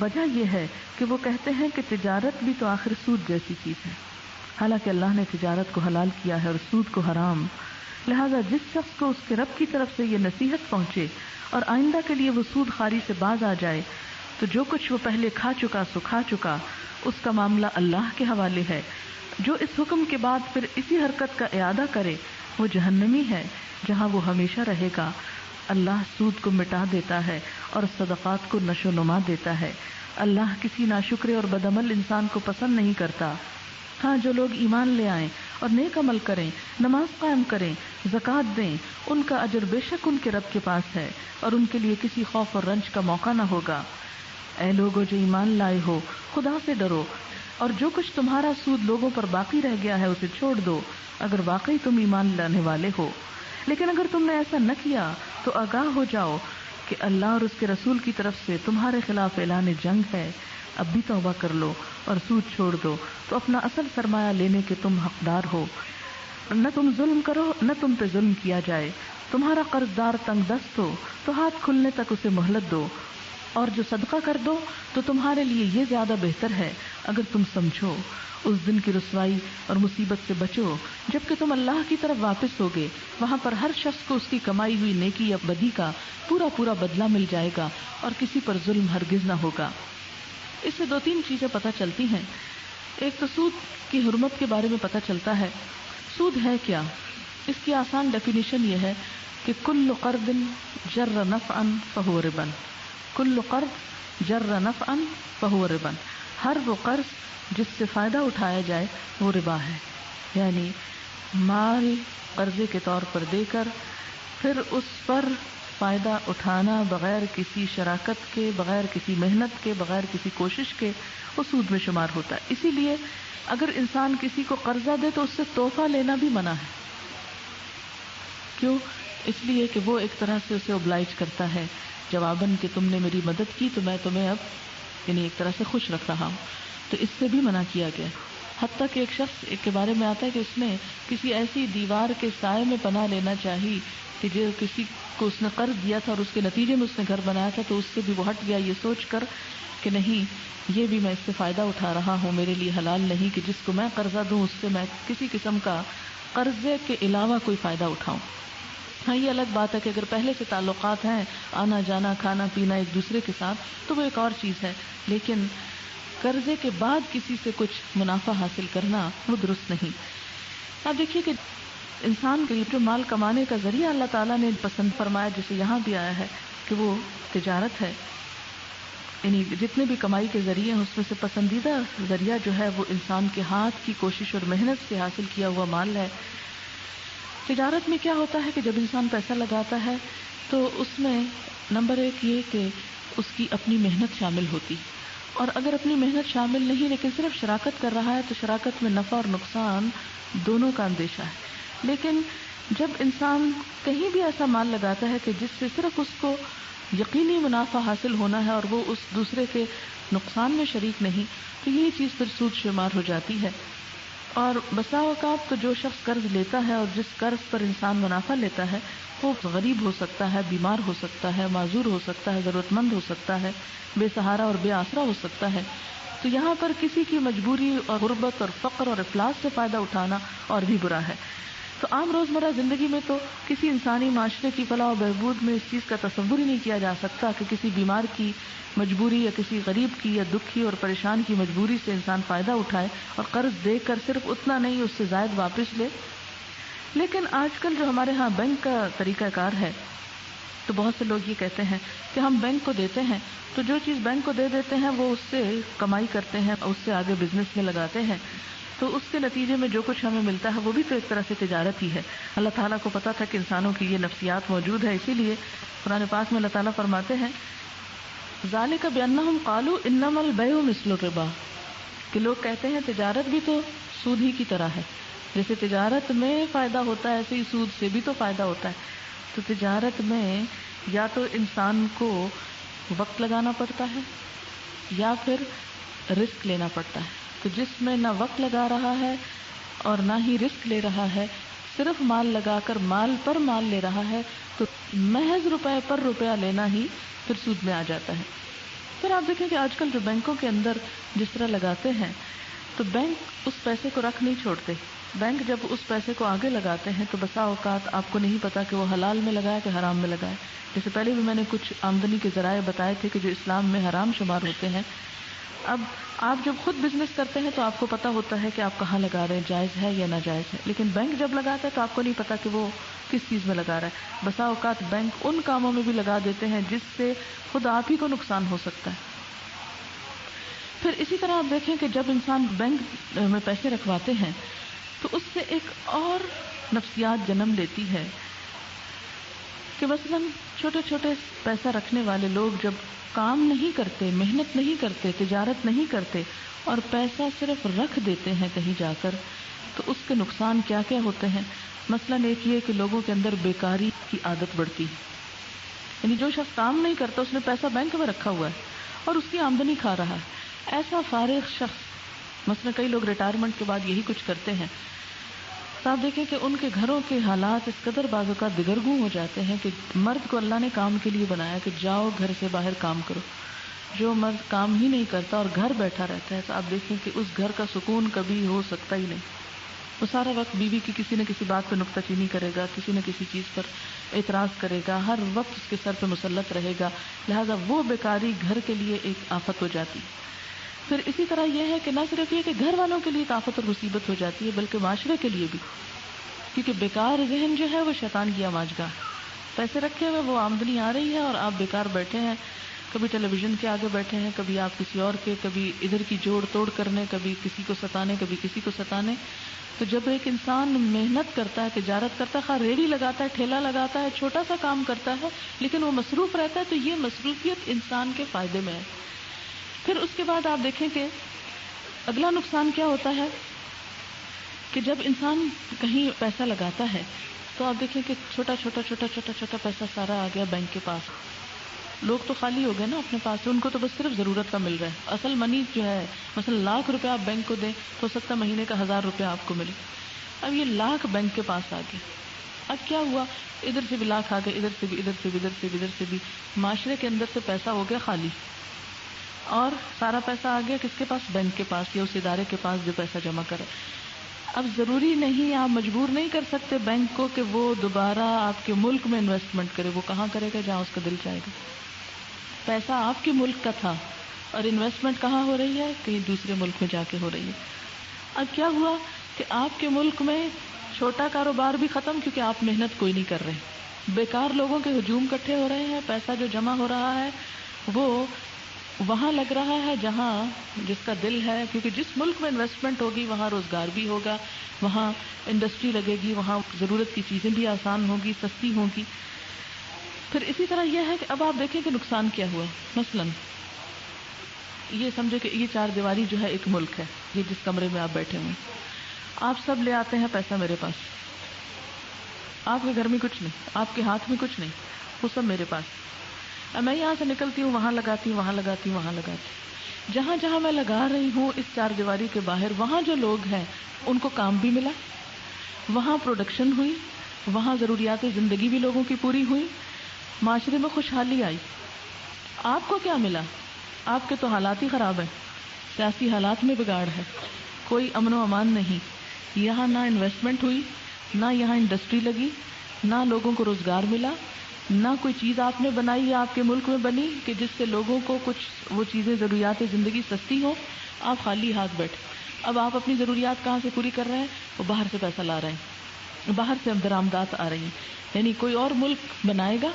وجہ یہ ہے کہ وہ کہتے ہیں کہ تجارت بھی تو آخر سود جیسی چیز ہے، حالانکہ اللہ نے تجارت کو حلال کیا ہے اور سود کو حرام. لہذا جس شخص کو اس کے رب کی طرف سے یہ نصیحت پہنچے اور آئندہ کے لیے وہ سود خواری سے باز آ جائے تو جو کچھ وہ پہلے کھا چکا سو کھا چکا، اس کا معاملہ اللہ کے حوالے ہے. جو اس حکم کے بعد پھر اسی حرکت کا اعادہ کرے وہ جہنمی ہے جہاں وہ ہمیشہ رہے گا. اللہ سود کو مٹا دیتا ہے اور صدقات کو نشو و نما دیتا ہے. اللہ کسی ناشکرے اور بدعمل انسان کو پسند نہیں کرتا. ہاں جو لوگ ایمان لے آئیں اور نیک عمل کریں، نماز قائم کریں، زکوٰۃ دیں، ان کا اجر بے شک ان کے رب کے پاس ہے اور ان کے لیے کسی خوف اور رنج کا موقع نہ ہوگا. اے لوگو جو ایمان لائے ہو خدا سے ڈرو اور جو کچھ تمہارا سود لوگوں پر باقی رہ گیا ہے اسے چھوڑ دو اگر واقعی تم ایمان لانے والے ہو. لیکن اگر تم نے ایسا نہ کیا تو آگاہ ہو جاؤ کہ اللہ اور اس کے رسول کی طرف سے تمہارے خلاف اعلان جنگ ہے. اب بھی توبہ کر لو اور سود چھوڑ دو تو اپنا اصل سرمایہ لینے کے تم حقدار ہو. نہ تم ظلم کرو نہ تم پہ ظلم کیا جائے. تمہارا قرض دار تنگ دست ہو تو ہاتھ کھلنے تک اسے مہلت دو. اور جو صدقہ کر دو تو تمہارے لیے یہ زیادہ بہتر ہے اگر تم سمجھو. اس دن کی رسوائی اور مصیبت سے بچو جب کہ تم اللہ کی طرف واپس ہوگے. وہاں پر ہر شخص کو اس کی کمائی ہوئی نیکی یا بدی کا پورا پورا بدلہ مل جائے گا اور کسی پر ظلم ہرگز نہ ہوگا. اس سے 2-3 چیزیں پتہ چلتی ہیں. ایک تو سود کی حرمت کے بارے میں پتہ چلتا ہے. سود ہے کیا؟ اس کی آسان ڈیفینیشن یہ ہے کہ کل قرض جر نفعا فهو ربا. کل قرض جر نفعا فهو ربا. ہر وہ قرض جس سے فائدہ اٹھایا جائے وہ ربا ہے. یعنی مال قرضے کے طور پر دے کر پھر اس پر فائدہ اٹھانا بغیر کسی شراکت کے، بغیر کسی محنت کے، بغیر کسی کوشش کے، وہ سود میں شمار ہوتا ہے. اسی لیے اگر انسان کسی کو قرضہ دے تو اس سے تحفہ لینا بھی منع ہے. کیوں؟ اس لیے کہ وہ ایک طرح سے اسے اوبلائج کرتا ہے جواباً کہ تم نے میری مدد کی تو میں تمہیں اب یعنی ایک طرح سے خوش رکھ رہا ہوں. تو اس سے بھی منع کیا گیا. حتیٰ کہ ایک شخص کے بارے میں آتا ہے کہ اس نے کسی ایسی دیوار کے سائے میں پناہ لینا چاہی کہ جو کسی کو اس نے قرض دیا تھا اور اس کے نتیجے میں اس نے گھر بنایا تھا، تو اس سے بھی وہ ہٹ گیا یہ سوچ کر کہ نہیں، یہ بھی میں اس سے فائدہ اٹھا رہا ہوں، میرے لیے حلال نہیں کہ جس کو میں قرضہ دوں اس سے میں کسی قسم کا قرضے کے علاوہ کوئی فائدہ اٹھاؤں. ہاں یہ الگ بات ہے کہ اگر پہلے سے تعلقات ہیں، آنا جانا کھانا پینا ایک دوسرے کے ساتھ، تو وہ ایک اور چیز ہے. لیکن قرضے کے بعد کسی سے کچھ منافع حاصل کرنا وہ درست نہیں. اب دیکھیے کہ انسان کے جو مال کمانے کا ذریعہ اللہ تعالیٰ نے پسند فرمایا، جسے یہاں بھی آیا ہے کہ وہ تجارت ہے. یعنی جتنے بھی کمائی کے ذریعے ہیں اس میں سے پسندیدہ ذریعہ جو ہے وہ انسان کے ہاتھ کی کوشش اور محنت سے حاصل کیا ہوا مال ہے. تجارت میں کیا ہوتا ہے کہ جب انسان پیسہ لگاتا ہے تو اس میں نمبر 1 یہ کہ اس کی اپنی محنت شامل ہوتی، اور اگر اپنی محنت شامل نہیں لیکن صرف شراکت کر رہا ہے تو شراکت میں نفع اور نقصان دونوں کا اندیشہ ہے. لیکن جب انسان کہیں بھی ایسا مال لگاتا ہے کہ جس سے صرف اس کو یقینی منافع حاصل ہونا ہے اور وہ اس دوسرے کے نقصان میں شریک نہیں، تو یہی چیز پھر سود شمار ہو جاتی ہے. اور بسا اوقات تو جو شخص قرض لیتا ہے اور جس قرض پر انسان منافع لیتا ہے وہ غریب ہو سکتا ہے، بیمار ہو سکتا ہے، معذور ہو سکتا ہے، ضرورت مند ہو سکتا ہے، بے سہارا اور بے آسرا ہو سکتا ہے. تو یہاں پر کسی کی مجبوری اور غربت اور فقر اور افلاس سے فائدہ اٹھانا اور بھی برا ہے. تو عام روزمرہ زندگی میں تو کسی انسانی معاشرے کی فلاح و بہبود میں اس چیز کا تصور ہی نہیں کیا جا سکتا کہ کسی بیمار کی مجبوری یا کسی غریب کی یا دکھی اور پریشان کی مجبوری سے انسان فائدہ اٹھائے اور قرض دے کر صرف اتنا نہیں اس سے زائد واپس لے. لیکن آج کل جو ہمارے ہاں بینک کا طریقہ کار ہے تو بہت سے لوگ یہ کہتے ہیں کہ ہم بینک کو دیتے ہیں تو جو چیز بینک کو دے دیتے ہیں وہ اس سے کمائی کرتے ہیں، اس سے آگے بزنس میں لگاتے ہیں، تو اس کے نتیجے میں جو کچھ ہمیں ملتا ہے وہ بھی تو ایک طرح سے تجارت ہی ہے. اللہ تعالیٰ کو پتا تھا کہ انسانوں کی یہ نفسیات موجود ہے، اسی لیے قرآن پاک میں اللہ تعالیٰ فرماتے ہیں ذالک بأنہم قالوا انما البیع مثل الربا، کہ لوگ کہتے ہیں تجارت بھی تو سود ہی کی طرح ہے. جیسے تجارت میں فائدہ ہوتا ہے ایسے ہی سود سے بھی تو فائدہ ہوتا ہے. تو تجارت میں یا تو انسان کو وقت لگانا پڑتا ہے یا پھر رسک لینا پڑتا ہے. تو جس میں نہ وقت لگا رہا ہے اور نہ ہی رسک لے رہا ہے، صرف مال لگا کر مال پر مال لے رہا ہے، تو محض روپے پر روپیہ لینا ہی پھر سود میں آ جاتا ہے. پھر آپ دیکھیں کہ آج کل جو بینکوں کے اندر جس طرح لگاتے ہیں تو بینک اس پیسے کو رکھ نہیں چھوڑتے. بینک جب اس پیسے کو آگے لگاتے ہیں تو بسا اوقات آپ کو نہیں پتا کہ وہ حلال میں لگائے کہ حرام میں لگائے. جیسے پہلے بھی میں نے کچھ آمدنی کے ذرائع بتائے تھے کہ جو اسلام میں حرام شمار ہوتے ہیں. اب آپ جب خود بزنس کرتے ہیں تو آپ کو پتا ہوتا ہے کہ آپ کہاں لگا رہے ہیں، جائز ہے یا ناجائز ہے. لیکن بینک جب لگاتا ہے تو آپ کو نہیں پتا کہ وہ کس چیز میں لگا رہا ہے. بسا اوقات بینک ان کاموں میں بھی لگا دیتے ہیں جس سے خود آپ ہی کو نقصان ہو سکتا ہے. پھر اسی طرح آپ دیکھیں کہ جب انسان بینک میں پیسے رکھواتے ہیں تو اس سے ایک اور نفسیات جنم لیتی ہے کہ مثلاً چھوٹے چھوٹے پیسہ رکھنے والے لوگ جب کام نہیں کرتے، محنت نہیں کرتے، تجارت نہیں کرتے اور پیسہ صرف رکھ دیتے ہیں کہیں جا کر، تو اس کے نقصان کیا کیا ہوتے ہیں. مثلاً ایک یہ کہ لوگوں کے اندر بیکاری کی عادت بڑھتی ہے. یعنی جو شخص کام نہیں کرتا اس نے پیسہ بینک میں رکھا ہوا ہے اور اس کی آمدنی کھا رہا ہے. ایسا فارغ شخص، مثلا کئی لوگ ریٹائرمنٹ کے بعد یہی کچھ کرتے ہیں تو آپ دیکھیں کہ ان کے گھروں کے حالات اس قدر بعض اوقات دگرگوں ہو جاتے ہیں کہ مرد کو اللہ نے کام کے لیے بنایا کہ جاؤ گھر سے باہر کام کرو. جو مرد کام ہی نہیں کرتا اور گھر بیٹھا رہتا ہے تو آپ دیکھیں کہ اس گھر کا سکون کبھی ہو سکتا ہی نہیں. وہ سارا وقت بیوی کی کسی نہ کسی بات پہ نکتہ چینی کرے گا, کسی نہ کسی چیز پر اعتراض کرے گا, ہر وقت اس کے سر پہ مسلط رہے گا. لہٰذا وہ بیکاری گھر کے لیے ایک آفت ہو جاتی. پھر اسی طرح یہ ہے کہ نہ صرف یہ کہ گھر والوں کے لیے ایک آفت اور مصیبت ہو جاتی ہے بلکہ معاشرے کے لیے بھی, کیونکہ بیکار ذہن جو ہے وہ شیطان کی آماجگاہ. پیسے رکھے ہوئے وہ آمدنی آ رہی ہے اور آپ بیکار بیٹھے ہیں, کبھی ٹیلی ویژن کے آگے بیٹھے ہیں, کبھی آپ کسی اور کے, کبھی ادھر کی جوڑ توڑ کرنے, کبھی کسی کو ستانے, کبھی کسی کو ستانے. تو جب ایک انسان محنت کرتا ہے, تجارت کرتا ہے, خواہ ریڑھی لگاتا ہے, ٹھیلا لگاتا ہے, چھوٹا سا کام کرتا ہے, لیکن وہ مصروف رہتا ہے, تو یہ مصروفیت انسان کے فائدے میں ہے. پھر اس کے بعد آپ دیکھیں کہ اگلا نقصان کیا ہوتا ہے کہ جب انسان کہیں پیسہ لگاتا ہے تو آپ دیکھیں کہ چھوٹا چھوٹا پیسہ سارا آ گیا بینک کے پاس. لوگ تو خالی ہو گئے نا اپنے پاس سے, ان کو تو بس صرف ضرورت کا مل رہا ہے. اصل منی جو ہے مثلا ₹1,00,000 آپ بینک کو دیں تو ہو سکتا ہے مہینے کا ₹1,000 آپ کو ملے. اب یہ لاکھ بینک کے پاس آ گئے. اب کیا ہوا, ادھر سے بھی لاکھ آ گئے, ادھر سے بھی, ادھر سے بھی, ادھر سے بھی, ادھر سے بھی. معاشرے کے اندر سے پیسہ ہو گیا خالی, اور سارا پیسہ آ گیا کس کے پاس؟ بینک کے پاس یا اس ادارے کے پاس جو پیسہ جمع کرے. اب ضروری نہیں, آپ مجبور نہیں کر سکتے بینک کو کہ وہ دوبارہ آپ کے ملک میں انویسٹمنٹ کرے. وہ کہاں کرے گا؟ جہاں اس کا دل چاہے گا. پیسہ آپ کے ملک کا تھا اور انویسٹمنٹ کہاں ہو رہی ہے؟ کہیں دوسرے ملک میں جا کے ہو رہی ہے. اب کیا ہوا کہ آپ کے ملک میں چھوٹا کاروبار بھی ختم, کیونکہ آپ محنت کوئی نہیں کر رہے. بیکار لوگوں کے ہجوم اکٹھے ہو رہے ہیں. پیسہ جو جمع ہو رہا ہے وہ وہاں لگ رہا ہے جہاں جس کا دل ہے, کیونکہ جس ملک میں انویسٹمنٹ ہوگی وہاں روزگار بھی ہوگا, وہاں انڈسٹری لگے گی, وہاں ضرورت کی چیزیں بھی آسان ہوگی, سستی ہوگی. پھر اسی طرح یہ ہے کہ اب آپ دیکھیں کہ نقصان کیا ہوا. مثلا یہ سمجھے کہ یہ 4 دیواری جو ہے ایک ملک ہے, یہ جس کمرے میں آپ بیٹھے ہوئے, آپ سب لے آتے ہیں پیسہ میرے پاس. آپ کے گھر میں کچھ نہیں, آپ کے ہاتھ میں کچھ نہیں, وہ سب میرے پاس. اب میں یہاں سے نکلتی ہوں, وہاں لگاتی ہوں, وہاں لگاتی ہوں, وہاں لگاتی ہوں. جہاں جہاں میں لگا رہی ہوں اس 4 دیواری کے باہر, وہاں جو لوگ ہیں ان کو کام بھی ملا, وہاں پروڈکشن ہوئی, وہاں ضروریات زندگی بھی لوگوں کی پوری ہوئی, معاشرے میں خوشحالی آئی. آپ کو کیا ملا؟ آپ کے تو حالات ہی خراب ہیں, سیاسی حالات میں بگاڑ ہے, کوئی امن و امان نہیں. یہاں نہ انویسٹمنٹ ہوئی, نہ یہاں انڈسٹری لگی, نہ لوگوں کو روزگار ملا, نہ کوئی چیز آپ نے بنائی یا آپ کے ملک میں بنی کہ جس سے لوگوں کو کچھ وہ چیزیں ضروریات زندگی سستی ہو. آپ خالی ہاتھ بیٹھے. اب آپ اپنی ضروریات کہاں سے پوری کر رہے ہیں؟ وہ باہر سے پیسہ لا رہے ہیں, باہر سے درآمدات آ رہی ہیں. یعنی کوئی اور ملک بنائے گا,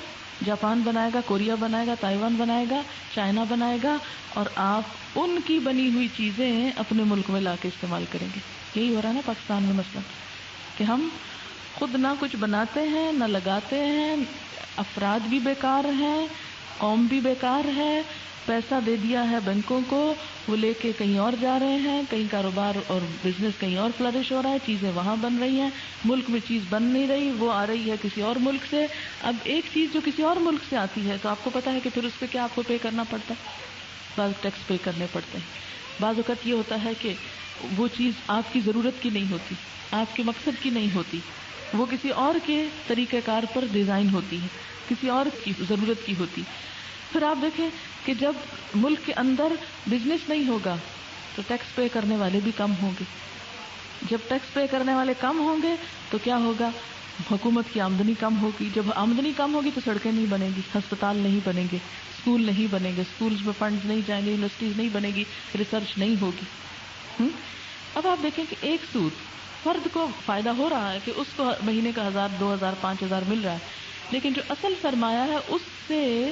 جاپان بنائے گا, کوریا بنائے گا, تائیوان بنائے گا, چائنا بنائے گا, اور آپ ان کی بنی ہوئی چیزیں اپنے ملک میں لا کے استعمال کریں گے. یہی ہو رہا ہے نا پاکستان میں مثلا, کہ ہم خود نہ کچھ بناتے ہیں نہ لگاتے ہیں, افراد بھی بیکار ہیں, قوم بھی بیکار ہے, پیسہ دے دیا ہے بینکوں کو, وہ لے کے کہیں اور جا رہے ہیں, کہیں کاروبار اور بزنس کہیں اور فلرش ہو رہا ہے, چیزیں وہاں بن رہی ہیں, ملک میں چیز بن نہیں رہی, وہ آ رہی ہے کسی اور ملک سے. اب ایک چیز جو کسی اور ملک سے آتی ہے تو آپ کو پتا ہے کہ پھر اس پہ کیا آپ کو پے کرنا پڑتا ہے, بعض ٹیکس پے کرنے پڑتے ہیں. بعض اوقات یہ ہوتا ہے کہ وہ چیز آپ کی ضرورت کی نہیں ہوتی, آپ کے مقصد کی نہیں ہوتی, وہ کسی اور کے طریقہ کار پر ڈیزائن ہوتی ہے, کسی اور کی ضرورت کی ہوتی. پھر آپ دیکھیں کہ جب ملک کے اندر بزنس نہیں ہوگا تو ٹیکس پے کرنے والے بھی کم ہوں گے. جب ٹیکس پے کرنے والے کم ہوں گے تو کیا ہوگا؟ حکومت کی آمدنی کم ہوگی. جب آمدنی کم ہوگی تو سڑکیں نہیں بنیں گی, ہسپتال نہیں بنیں گے, اسکول نہیں بنیں گے, اسکولز میں فنڈز نہیں جائیں گے, یونیورسٹیز نہیں بنے گی, ریسرچ نہیں ہوگی. اب آپ دیکھیں کہ ایک سود فرد کو فائدہ ہو رہا ہے کہ اس کو مہینے کا 1,000, 2,000, 5,000 مل رہا ہے, لیکن جو اصل سرمایہ ہے اس سے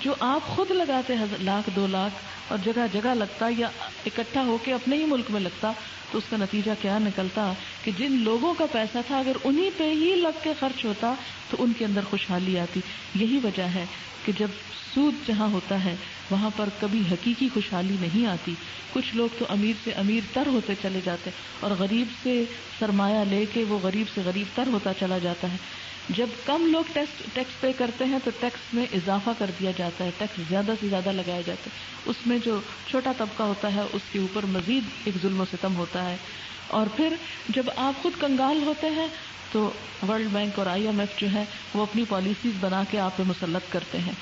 جو آپ خود لگاتے ہیں 1,00,000, 2,00,000 اور جگہ جگہ لگتا یا اکٹھا ہو کے اپنے ہی ملک میں لگتا, تو اس کا نتیجہ کیا نکلتا کہ جن لوگوں کا پیسہ تھا اگر انہی پہ ہی لگ کے خرچ ہوتا تو ان کے اندر خوشحالی آتی. یہی وجہ ہے کہ جب سود جہاں ہوتا ہے وہاں پر کبھی حقیقی خوشحالی نہیں آتی. کچھ لوگ تو امیر سے امیر تر ہوتے چلے جاتے اور غریب سے سرمایہ لے کے وہ غریب سے غریب تر ہوتا چلا جاتا ہے. جب کم لوگ ٹیکس پے کرتے ہیں تو ٹیکس میں اضافہ کر دیا جاتا ہے, ٹیکس زیادہ سے زیادہ لگایا جاتا ہے. اس میں جو چھوٹا طبقہ ہوتا ہے اس کے اوپر مزید ایک ظلم و ستم ہوتا ہوتا ہے. اور پھر جب آپ خود کنگال ہوتے ہیں تو ورلڈ بینک اور IMF جو ہے وہ اپنی پالیسیز بنا کے آپ پہ مسلط کرتے ہیں.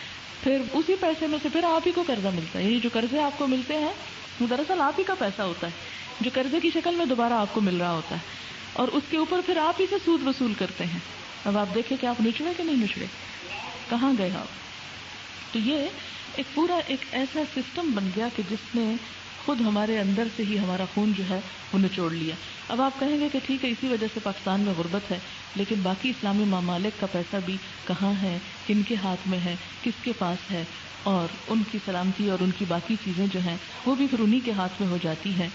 پھر اسی پیسے میں سے پھر آپ ہی کو قرضہ ملتا ہے. یہ جو قرضے آپ کو ملتے ہیں وہ دراصل آپ ہی کا پیسہ ہوتا ہے جو قرضے کی شکل میں دوبارہ آپ کو مل رہا ہوتا ہے, اور اس کے اوپر پھر آپ ہی سے سود وصول کرتے ہیں. اب آپ دیکھیں کہ آپ نچڑے کہ نہیں نچڑے, کہاں گئے آپ. تو یہ ایک پورا ایک ایسا سسٹم بن گیا کہ جس نے خود ہمارے اندر سے ہی ہمارا خون جو ہے وہ نچوڑ لیا. اب آپ کہیں گے کہ ٹھیک ہے اسی وجہ سے پاکستان میں غربت ہے, لیکن باقی اسلامی ممالک کا پیسہ بھی کہاں ہے, کن کے ہاتھ میں ہے, کس کے پاس ہے, اور ان کی سلامتی اور ان کی باقی چیزیں جو ہیں وہ بھی پھر انہی کے ہاتھ میں ہو جاتی ہیں.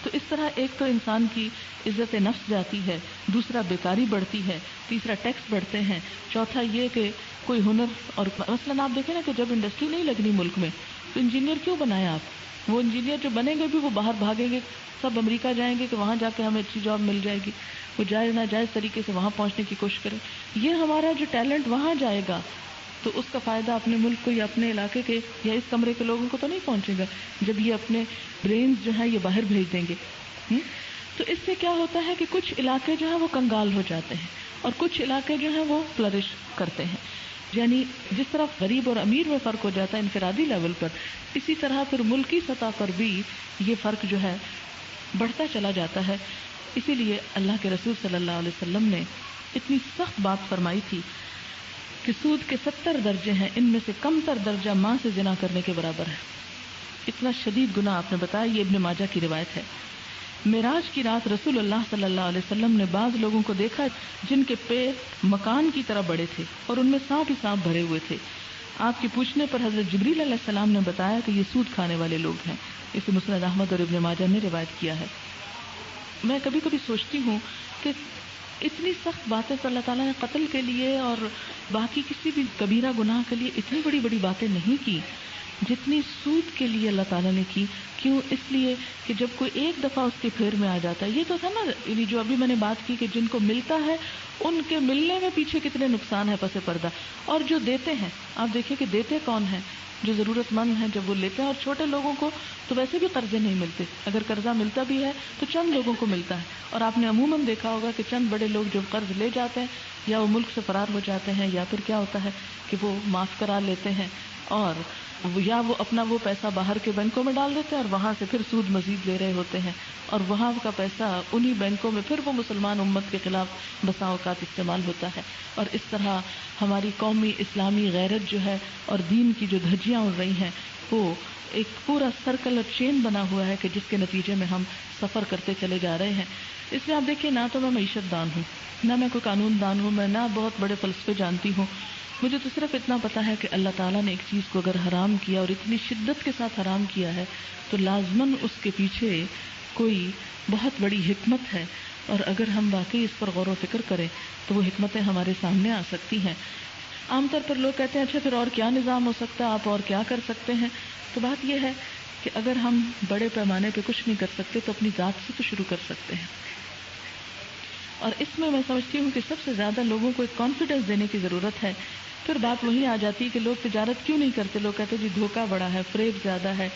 تو اس طرح ایک تو انسان کی عزت نفس جاتی ہے, دوسرا بیکاری بڑھتی ہے, تیسرا ٹیکس بڑھتے ہیں, چوتھا یہ کہ کوئی ہنر, اور مثلاً آپ دیکھیں نا کہ جب انڈسٹری نہیں لگنی ملک میں تو انجینئر کیوں بنائے آپ. وہ انجینئر جو بنیں گے بھی وہ باہر بھاگیں گے, سب امریکہ جائیں گے کہ وہاں جا کے ہمیں اچھی جاب مل جائے گی, وہ جائز ناجائز طریقے سے وہاں پہنچنے کی کوشش کریں. یہ ہمارا جو ٹیلنٹ وہاں جائے گا تو اس کا فائدہ اپنے ملک کو یا اپنے علاقے کے یا اس کمرے کے لوگوں کو تو نہیں پہنچے گا جب یہ اپنے برینز جو ہیں یہ باہر بھیج دیں گے. تو اس سے کیا ہوتا ہے کہ کچھ علاقے جو ہیں وہ کنگال ہو جاتے ہیں اور کچھ علاقے جو ہیں وہ فلرش کرتے ہیں. یعنی جس طرح غریب اور امیر میں فرق ہو جاتا ہے انفرادی لیول پر, اسی طرح پھر ملکی سطح پر بھی یہ فرق جو ہے بڑھتا چلا جاتا ہے. اسی لیے اللہ کے رسول صلی اللہ علیہ وسلم نے اتنی سخت بات فرمائی تھی کہ سود کے 70 درجے ہیں, ان میں سے کم تر درجہ ماں سے زنا کرنے کے برابر ہے. اتنا شدید گناہ آپ نے بتایا. یہ ابن ماجہ کی روایت ہے. معراج کی رات رسول اللہ صلی اللہ علیہ وسلم نے بعض لوگوں کو دیکھا جن کے پیٹ مکان کی طرح بڑے تھے اور ان میں سانپ ہی سانپ بھرے ہوئے تھے. آپ کے پوچھنے پر حضرت جبریل علیہ السلام نے بتایا کہ یہ سود کھانے والے لوگ ہیں. اسے مسند احمد اور ابن ماجہ نے روایت کیا ہے. میں کبھی کبھی سوچتی ہوں کہ اتنی سخت باتیں تو اللہ تعالیٰ نے قتل کے لیے اور باقی کسی بھی کبیرہ گناہ کے لیے اتنی بڑی بڑی باتیں نہیں کی جتنی سود کے لیے اللہ تعالیٰ نے کی. کیوں؟ اس لیے کہ جب کوئی ایک دفعہ اس کے پھیر میں آ جاتا ہے, یہ تو تھا نا یعنی جو ابھی میں نے بات کی کہ جن کو ملتا ہے ان کے ملنے میں پیچھے کتنے نقصان ہے پس پردہ, اور جو دیتے ہیں آپ دیکھیں کہ دیتے کون ہیں, جو ضرورت مند ہیں جب وہ لیتے ہیں. اور چھوٹے لوگوں کو تو ویسے بھی قرضے نہیں ملتے, اگر قرضہ ملتا بھی ہے تو چند لوگوں کو ملتا ہے. اور آپ نے عموماً دیکھا ہوگا کہ چند بڑے لوگ جو قرض لے جاتے ہیں یا وہ ملک سے فرار ہو جاتے ہیں یا پھر کیا ہوتا ہے کہ وہ معاف کرا لیتے ہیں, اور یا وہ اپنا وہ پیسہ باہر کے بینکوں میں ڈال دیتے ہیں اور وہاں سے پھر سود مزید لے رہے ہوتے ہیں, اور وہاں کا پیسہ انہی بینکوں میں پھر وہ مسلمان امت کے خلاف بسا اوقات استعمال ہوتا ہے. اور اس طرح ہماری قومی اسلامی غیرت جو ہے اور دین کی جو دھجیاں اڑ رہی ہیں وہ ایک پورا سرکل اور چین بنا ہوا ہے کہ جس کے نتیجے میں ہم سفر کرتے چلے جا رہے ہیں. اس میں آپ دیکھیں نہ تو میں معیشت دان ہوں, نہ میں کوئی قانون دان ہوں, میں نہ بہت بڑے فلسفے جانتی ہوں. مجھے تو صرف اتنا پتا ہے کہ اللہ تعالیٰ نے ایک چیز کو اگر حرام کیا اور اتنی شدت کے ساتھ حرام کیا ہے تو لازماً اس کے پیچھے کوئی بہت بڑی حکمت ہے, اور اگر ہم واقعی اس پر غور و فکر کریں تو وہ حکمتیں ہمارے سامنے آ سکتی ہیں. عام طور پر لوگ کہتے ہیں اچھا پھر اور کیا نظام ہو سکتا ہے, آپ اور کیا کر سکتے ہیں. تو بات یہ ہے کہ اگر ہم بڑے پیمانے پہ کچھ نہیں کر سکتے تو اپنی ذات سے تو شروع کر سکتے ہیں. اور اس میں سمجھتی ہوں کہ سب سے زیادہ لوگوں کو ایک کانفیڈنس دینے کی ضرورت ہے. پھر بات وہی آ جاتی ہے کہ لوگ تجارت کیوں نہیں کرتے. لوگ کہتے جی دھوکہ بڑا ہے, فریب زیادہ ہے,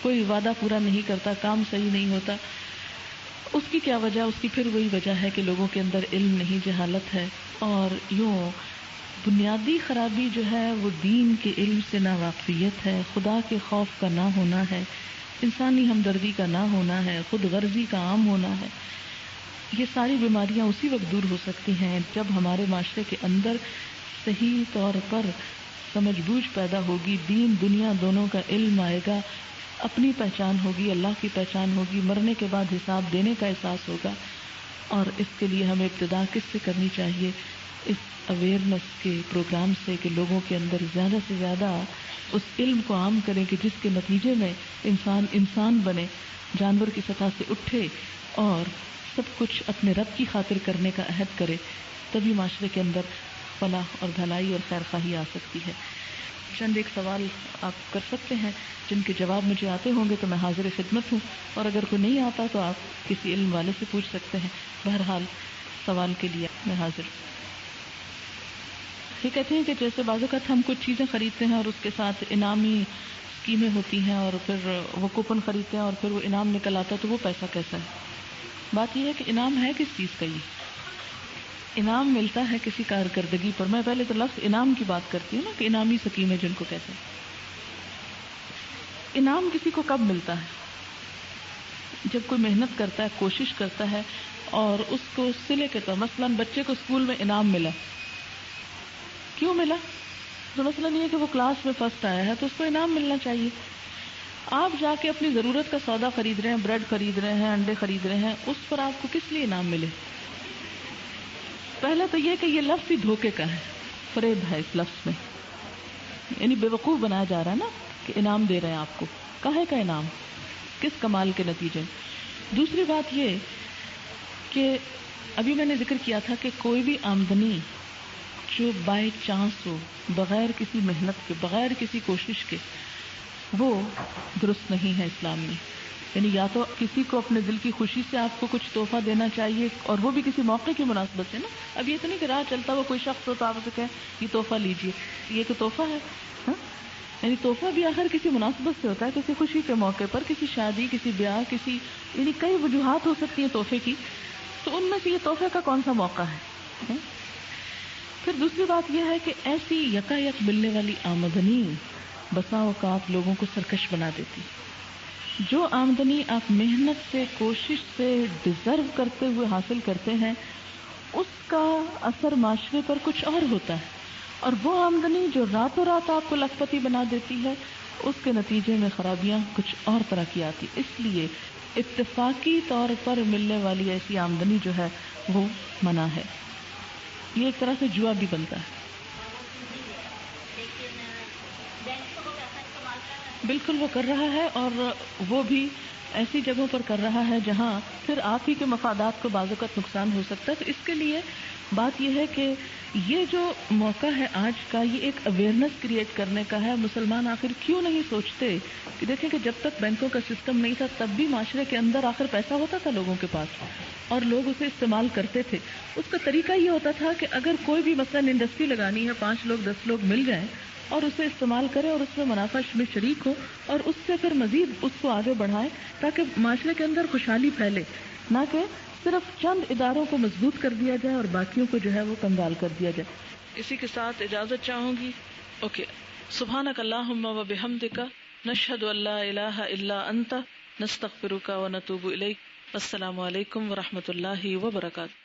کوئی وعدہ پورا نہیں کرتا, کام صحیح نہیں ہوتا. اس کی کیا وجہ؟ اس کی پھر وہی وجہ ہے کہ لوگوں کے اندر علم نہیں, جہالت ہے. اور یوں بنیادی خرابی جو ہے وہ دین کے علم سے ناواقفیت ہے, خدا کے خوف کا نہ ہونا ہے, انسانی ہمدردی کا نہ ہونا ہے, خود غرضی کا عام ہونا ہے. یہ ساری بیماریاں اسی وقت دور ہو سکتی ہیں جب ہمارے معاشرے کے اندر صحیح طور پر سمجھ بوجھ پیدا ہوگی, دین دنیا دونوں کا علم آئے گا, اپنی پہچان ہوگی, اللہ کی پہچان ہوگی, مرنے کے بعد حساب دینے کا احساس ہوگا. اور اس کے لیے ہمیں ابتدا کس سے کرنی چاہیے؟ اس اویئرنیس کے پروگرام سے کہ لوگوں کے اندر زیادہ سے زیادہ اس علم کو عام کریں کہ جس کے نتیجے میں انسان بنے, جانور کی سطح سے اٹھے اور سب کچھ اپنے رب کی خاطر کرنے کا عہد کرے. تبھی معاشرے کے اندر فلاح اور بھلائی اور خیر خواہی آ سکتی ہے. چند ایک سوال آپ کر سکتے ہیں جن کے جواب مجھے آتے ہوں گے تو میں حاضر خدمت ہوں, اور اگر کوئی نہیں آتا تو آپ کسی علم والے سے پوچھ سکتے ہیں. بہرحال سوال کے لیے میں حاضر. یہ کہتے ہیں کہ جیسے بعض اوقات ہم کچھ چیزیں خریدتے ہیں اور اس کے ساتھ انعامی اسکیمیں ہوتی ہیں اور پھر وہ کوپن خریدتے ہیں اور پھر وہ انعام نکل آتا ہے, تو وہ پیسہ کیسا ہے؟ بات یہ ہے کہ انعام ہے کس چیز کا؟ یہ انعام ملتا ہے کسی کارکردگی پر. میں پہلے تو لفظ انعام کی بات کرتی ہوں نا کہ انعامی سکیمیں جن کو کہتے ہیں. انعام کسی کو کب ملتا ہے؟ جب کوئی محنت کرتا ہے، کوشش کرتا ہے اور اس کو صلے کے طور، مثلاً بچے کو اسکول میں انعام ملا. کیوں ملا؟ تو مثلاً یہ کہ وہ کلاس میں فرسٹ آیا ہے تو اس کو انعام ملنا چاہیے. آپ جا کے اپنی ضرورت کا سودا خرید رہے ہیں، بریڈ خرید رہے ہیں، انڈے خرید رہے ہیں، اس پر آپ کو کس لیے انعام ملے؟ پہلے تو یہ کہ یہ لفظ ہی دھوکے کا ہے، فریب ہے اس لفظ میں، یعنی بے وقوف بنایا جا رہا ہے نا کہ انعام دے رہے ہیں آپ کو. کاہے کا انعام؟ کس کمال کے نتیجے؟ دوسری بات یہ کہ ابھی میں نے ذکر کیا تھا کہ کوئی بھی آمدنی جو بائی چانس ہو، بغیر کسی محنت کے، بغیر کسی کوشش کے، وہ درست نہیں ہے اسلام میں. یعنی یا تو کسی کو اپنے دل کی خوشی سے آپ کو کچھ تحفہ دینا چاہیے، اور وہ بھی کسی موقع کی مناسبت سے نا. اب یہ تو نہیں کہ راہ چلتا ہوا کوئی شخص ہو تو آپ اسے کہیں یہ تحفہ لیجیے، یہ تو تحفہ ہے. یعنی تحفہ بھی آخر کسی مناسبت سے ہوتا ہے، کسی خوشی کے موقع پر، کسی شادی، کسی بیاہ، کسی، یعنی کئی وجوہات ہو سکتی ہیں تحفے کی. تو ان میں سے یہ تحفے کا کون سا موقع ہے؟ پھر دوسری بات یہ ہے کہ ایسی یکایک ملنے والی آمدنی بسا اوقات لوگوں کو سرکش بنا دیتی. جو آمدنی آپ محنت سے، کوشش سے، ڈیزرو کرتے ہوئے حاصل کرتے ہیں، اس کا اثر معاشرے پر کچھ اور ہوتا ہے. اور وہ آمدنی جو راتوں رات آپ کو لکھپتی بنا دیتی ہے، اس کے نتیجے میں خرابیاں کچھ اور طرح کی آتی. اس لیے اتفاقی طور پر ملنے والی ایسی آمدنی جو ہے وہ منع ہے. یہ ایک طرح سے جوا بھی بنتا ہے. بالکل وہ کر رہا ہے، اور وہ بھی ایسی جگہوں پر کر رہا ہے جہاں پھر آپ ہی کے مفادات کو بعض اوقات نقصان ہو سکتا ہے. تو اس کے لیے بات یہ ہے کہ یہ جو موقع ہے آج کا، یہ ایک اویئرنیس کریٹ کرنے کا ہے. مسلمان آخر کیوں نہیں سوچتے کہ دیکھیں کہ جب تک بینکوں کا سسٹم نہیں تھا تب بھی معاشرے کے اندر آخر پیسہ ہوتا تھا لوگوں کے پاس، اور لوگ اسے استعمال کرتے تھے. اس کا طریقہ یہ ہوتا تھا کہ اگر کوئی بھی مثلاً انڈسٹری لگانی ہے، 5 لوگ 10 لوگ مل جائیں اور اسے استعمال کریں اور اس میں منافع میں شریک ہو، اور اس سے پھر مزید اس کو آگے بڑھائیں تاکہ معاشرے کے اندر خوشحالی پھیلے، نہ کہ صرف چند اداروں کو مضبوط کر دیا جائے اور باقیوں کو جو ہے وہ کنگال کر دیا جائے. اسی کے ساتھ اجازت چاہوں گی. اوکے. سبحانک اللہم و بحمدک، نشہد ان لا الہ الا انت، نستغفرک و نتوب الیک. السلام علیکم و رحمۃ اللہ وبرکاتہ.